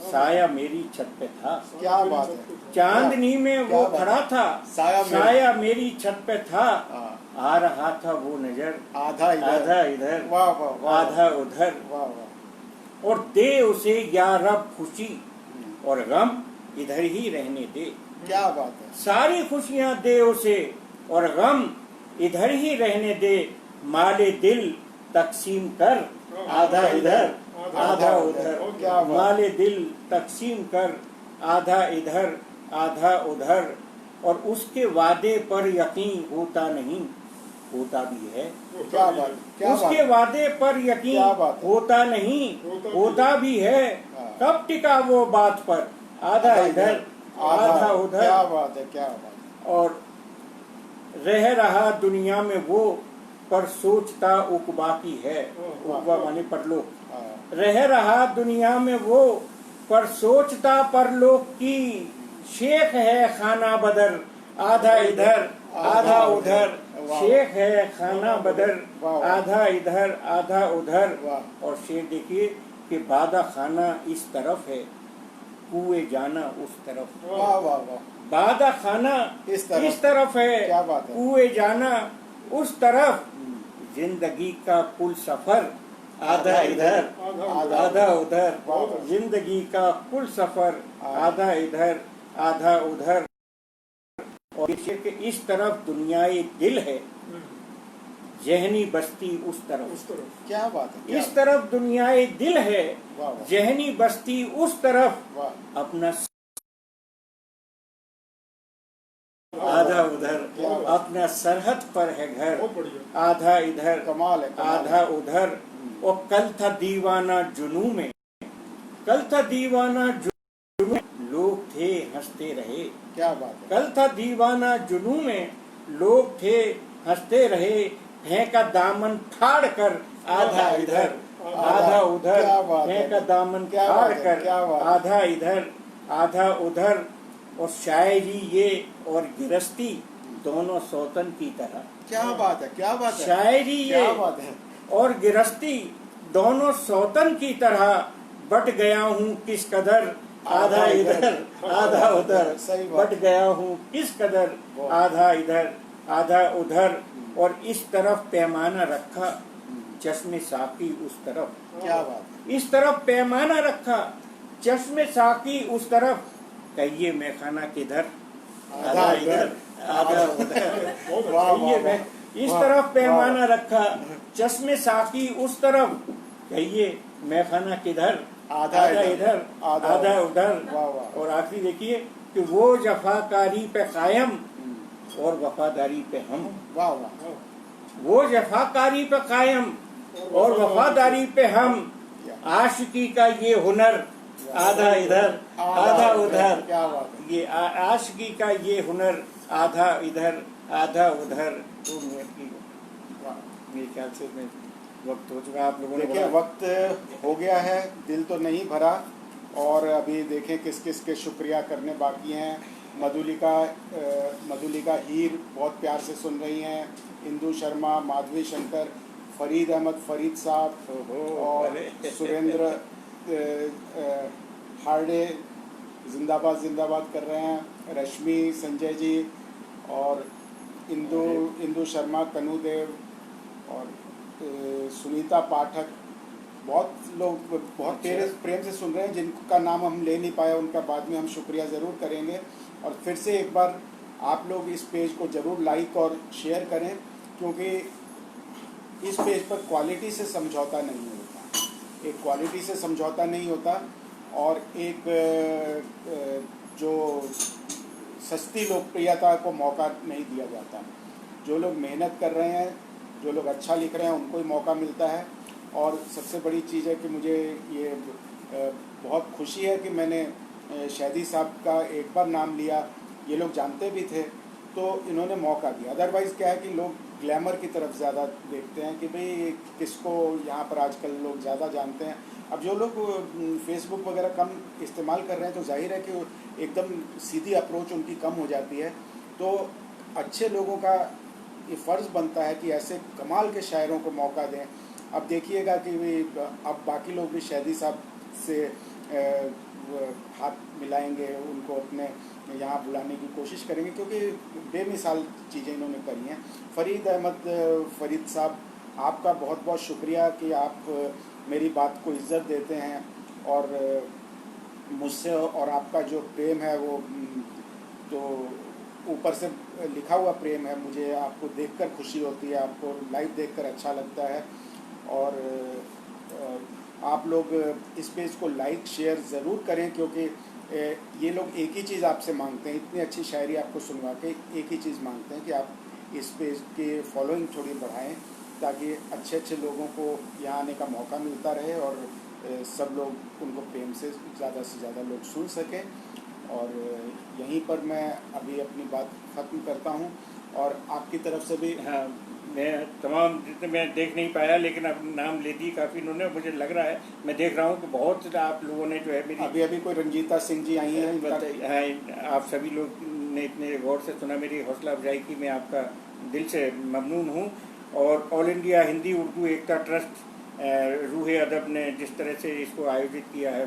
S3: साया मेरी छत पे था।
S1: क्या बात है।
S3: चांदनी में वो
S1: क्या बात
S3: खड़ा
S1: है।
S3: था, साया मेरी छत पे था।
S1: हाँ।
S3: आ रहा था वो नजर
S1: आधा इधर
S3: आधा इधर
S1: वाह वाह वाह।
S3: आधा उधर।
S1: वाह वाह।
S3: और दे उसे या रब खुशी और गम इधर ही रहने दे।
S1: क्या बात है।
S3: सारी खुशियां दे उसे और गम इधर ही रहने दे। माले दिल तकसीम कर आधा इधर आधा उधर।
S1: क्या बात।
S3: माले दिल तकसीम कर आधा इधर आधा उधर। और उसके वादे पर यकीन होता नहीं, होता भी है।
S1: क्या बात। क्या बात।
S3: उसके वादे पर यकीन
S1: क्या बात है।
S3: होता नहीं, होता भी है।
S1: हाँ।
S3: कब टिका वो बात पर आधा इधर आधा उधर।
S1: क्या बात है। क्या बात है।
S3: और रह रहा दुनिया में वो पर सोचता उकबा की है। उकबा माने परलोक।
S1: हाँ।
S3: रह रहा दुनिया में वो पर सोचता परलोक की। शेख है खाना बदर आधा इधर आधा उधर।
S1: वाह।
S3: शेख है खाना बदर
S1: वाह।
S3: आधा इधर आधा उधर।
S1: वाह।
S3: और शेर देखिए कि बादा खाना इस तरफ है, कुएं जाना उस तरफ।
S1: वाह वाह वाह।
S3: बादा खाना
S1: इस
S3: इस
S1: तरफ।
S3: तरफ है,
S1: क्या बात है।
S3: कुएं जाना उस तरफ। जिंदगी का कुल सफर आधा इधर आधा उधर।
S1: वाह।
S3: जिंदगी का कुल सफर आधा इधर आधा उधर। और इस तरफ दुनियाए दिल है, जहनी बस्ती उस तरफ।
S1: क्या बात है। क्या
S3: इस तरफ दुनियाए दिल है,
S1: वाह वाह।
S3: जहनी बस्ती उस तरफ।
S1: वाह।
S3: अपना आधा उधर।
S1: क्या बात।
S3: अपना सरहद पर है घर
S2: बहुत बढ़िया।
S3: आधा इधर
S1: कमाल है। कमाल
S3: आधा
S1: है।
S3: उधर। और कल था दीवाना जुनू में, कल था दीवाना जुनू में लोग थे हंसते रहे।
S1: क्या बात है।
S3: कल था दीवाना जुनू में लोग थे हंसते रहे। फेंका दामन फाड़ कर आधा इधर आधा उधर।
S1: क्या बात है।
S3: फेंका दामन
S1: क्या
S3: फाड़
S1: बात है।
S3: कर
S1: क्या बात है।
S3: आधा इधर आधा उधर। और शायरी ये और गिरस्ती दोनों सौतन की तरह।
S1: क्या बात है। क्या बात है।
S3: शायरी ये
S1: क्या बात है।
S3: और गिरस्ती दोनों सौतन की तरह। बट गया हूँ किस कदर आधा इधर आधा उधर।
S1: सही बात।
S3: बट गया हूँ किस कदर आधा इधर आधा उधर। और इस तरफ पैमाना रखा, चश्मे साकी उस तरफ।
S1: क्या बात है।
S3: इस तरफ पैमाना रखा, चश्मे साकी उस तरफ। कहिए मैं खाना किधर आधा इधर आधा उधर।
S1: वाह
S3: कहिए
S1: वाह
S3: मैं
S1: वाह।
S3: इस
S1: वाह,
S3: तरफ पैमाना
S1: वाह।
S3: रखा, चश्मे साकी उस तरफ। कहिए मैं खाना किधर
S1: आधा
S3: इधर आधा उधर।
S1: वाह वाह।
S3: और आखिरी देखिए कि वो जफाकारी पे कायम और वफादारी पे हम।
S1: वाह वाह।
S3: वो जफाकारी पे कायम और वफादारी पे हम। आशिकी का ये हुनर आधा इधर आधा उधर।
S1: क्या बात है।
S3: ये आशिकी का ये हुनर आधा इधर आधा उधर। तो मेरे ख्याल से मैं वक्त हो चुका। आप लोगों ने
S1: देखिए वक्त हो गया है, दिल तो नहीं भरा। और अभी देखें किस किस के शुक्रिया करने बाकी हैं। मधुलिका हीर बहुत प्यार से सुन रही हैं। इंदू शर्मा, माधवी शंकर, फरीद अहमद फरीद साहब और सुरेंद्र हार्डे जिंदाबाद जिंदाबाद कर रहे हैं। रश्मि, संजय जी और इंदू शर्मा, कनुदेव और सुनीता पाठक। बहुत लोग बहुत प्रेम से सुन रहे हैं। जिनका नाम हम ले नहीं पाए उनका बाद में हम शुक्रिया ज़रूर करेंगे। और फिर से एक बार आप लोग इस पेज को ज़रूर लाइक और शेयर करें, क्योंकि इस पेज पर क्वालिटी से समझौता नहीं होता। एक क्वालिटी से समझौता नहीं होता और एक जो सस्ती लोकप्रियता को मौका नहीं दिया जाता। जो लोग मेहनत कर रहे हैं, जो लोग अच्छा लिख रहे हैं, उनको ही मौका मिलता है। और सबसे बड़ी चीज़ है कि मुझे ये बहुत खुशी है कि मैंने शैदी साहब का एक बार नाम लिया, ये लोग जानते भी थे तो इन्होंने मौका दिया। अदरवाइज़ क्या है कि लोग ग्लैमर की तरफ ज़्यादा देखते हैं कि भाई किसको यहाँ पर आजकल लोग ज़्यादा जानते हैं। अब जो लोग फेसबुक वगैरह कम इस्तेमाल कर रहे हैं तो जाहिर है कि एकदम सीधी अप्रोच उनकी कम हो जाती है। तो अच्छे लोगों का ये फ़र्ज़ बनता है कि ऐसे कमाल के शायरों को मौका दें। अब देखिएगा कि भाई अब बाकी लोग भी शहदी साहब से हाथ मिलाएंगे, उनको अपने यहाँ बुलाने की कोशिश करेंगे, क्योंकि बेमिसाल चीज़ें इन्होंने करी हैं। फ़रीद अहमद फ़रीद साहब, आपका बहुत बहुत शुक्रिया कि आप मेरी बात को इज़्ज़त देते हैं और मुझसे और आपका जो प्रेम है वो जो ऊपर से लिखा हुआ प्रेम है, मुझे आपको देखकर खुशी होती है, आपको लाइव देखकर अच्छा लगता है। और आप लोग इस पेज को लाइक शेयर ज़रूर करें, क्योंकि ये लोग एक ही चीज़ आपसे मांगते हैं, इतनी अच्छी शायरी आपको सुनवा के एक ही चीज़ मांगते हैं कि आप इस पेज की फॉलोइंग थोड़ी बढ़ाएं, ताकि अच्छे अच्छे लोगों को यहाँ आने का मौका मिलता रहे और सब लोग उनको प्रेम से ज़्यादा लोग सुन सकें। और यहीं पर मैं अभी अपनी बात ख़त्म करता हूँ और आपकी तरफ से भी।
S3: हाँ, मैं तमाम जितने मैं देख नहीं पाया, लेकिन अब नाम ले दी काफ़ी इन्होंने, मुझे लग रहा है, मैं देख रहा हूँ कि बहुत आप लोगों ने जो है मेरी
S1: अभी कोई रंजीता सिंह जी आई हैं,
S3: हाँ, आप सभी लोग ने इतने गौर से सुना, मेरी हौसला अफजाई की, मैं आपका दिल से ममनून हूँ। और ऑल इंडिया हिंदी उर्दू एकता ट्रस्ट रूहे अदब ने जिस तरह से इसको आयोजित किया है,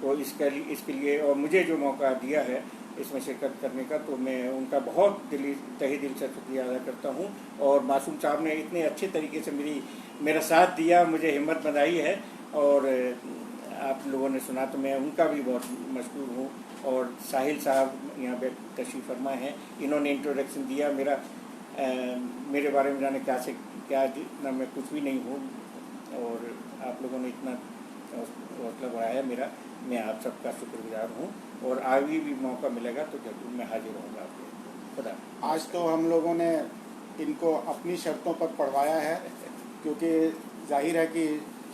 S3: तो इसके लिए और मुझे जो मौका दिया है इसमें शिरकत करने का, तो मैं उनका बहुत तहे दिल से शुक्रिया अदा करता हूँ। और मासूम साहब ने इतने अच्छे तरीके से मेरा साथ दिया, मुझे हिम्मत बंधाई है, और आप लोगों ने सुना तो मैं उनका भी बहुत मशहूर हूँ। और साहिल साहब यहाँ पे तशरीफ़ फरमा हैं, इन्होंने इंट्रोडक्शन दिया, मेरे बारे में जाने क्या से क्या, जितना मैं कुछ भी नहीं हूँ, और आप लोगों ने इतना हौसला बढ़ाया मेरा, मैं आप सबका शुक्रगुजार हूँ। और आगे भी मौका मिलेगा तो जरूर मैं हाजिर रहूँगा आपके। खुदा।
S1: आज तो हम लोगों ने इनको अपनी शर्तों पर पढ़वाया है, क्योंकि जाहिर है कि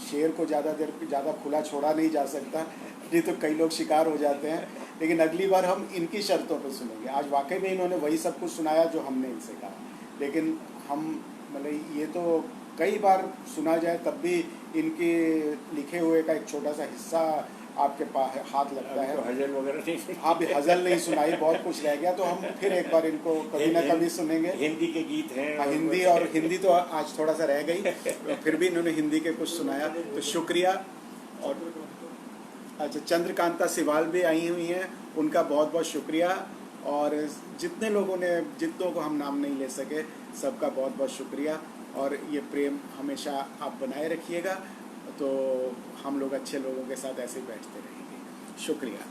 S1: शेर को ज़्यादा खुला छोड़ा नहीं जा सकता, नहीं तो कई लोग शिकार हो जाते हैं। लेकिन अगली बार हम इनकी शर्तों पर सुनेंगे। आज वाकई में इन्होंने वही सब कुछ सुनाया जो हमने इनसे कहा, लेकिन हम मतलब ये तो कई बार सुना जाए तब भी इनके लिखे हुए का एक छोटा सा हिस्सा आपके पास हाथ लगता है।
S3: तो हजल वगैरह नहीं,
S1: आप हजल नहीं सुनाई, बहुत कुछ रह गया, तो हम फिर एक बार इनको कभी ना कभी सुनेंगे।
S3: हिंदी के गीत हैं,
S1: हिंदी तो आज थोड़ा सा रह गई, फिर भी इन्होंने हिंदी के कुछ सुनाया, तो शुक्रिया। और अच्छा, चंद्रकांता सिवाल भी आई हुई हैं, उनका बहुत बहुत शुक्रिया। और जितनों को हम नाम नहीं ले सके, सबका बहुत बहुत शुक्रिया। और ये प्रेम हमेशा आप बनाए रखिएगा, तो हम लोग अच्छे लोगों के साथ ऐसे ही बैठते रहेंगे। शुक्रिया।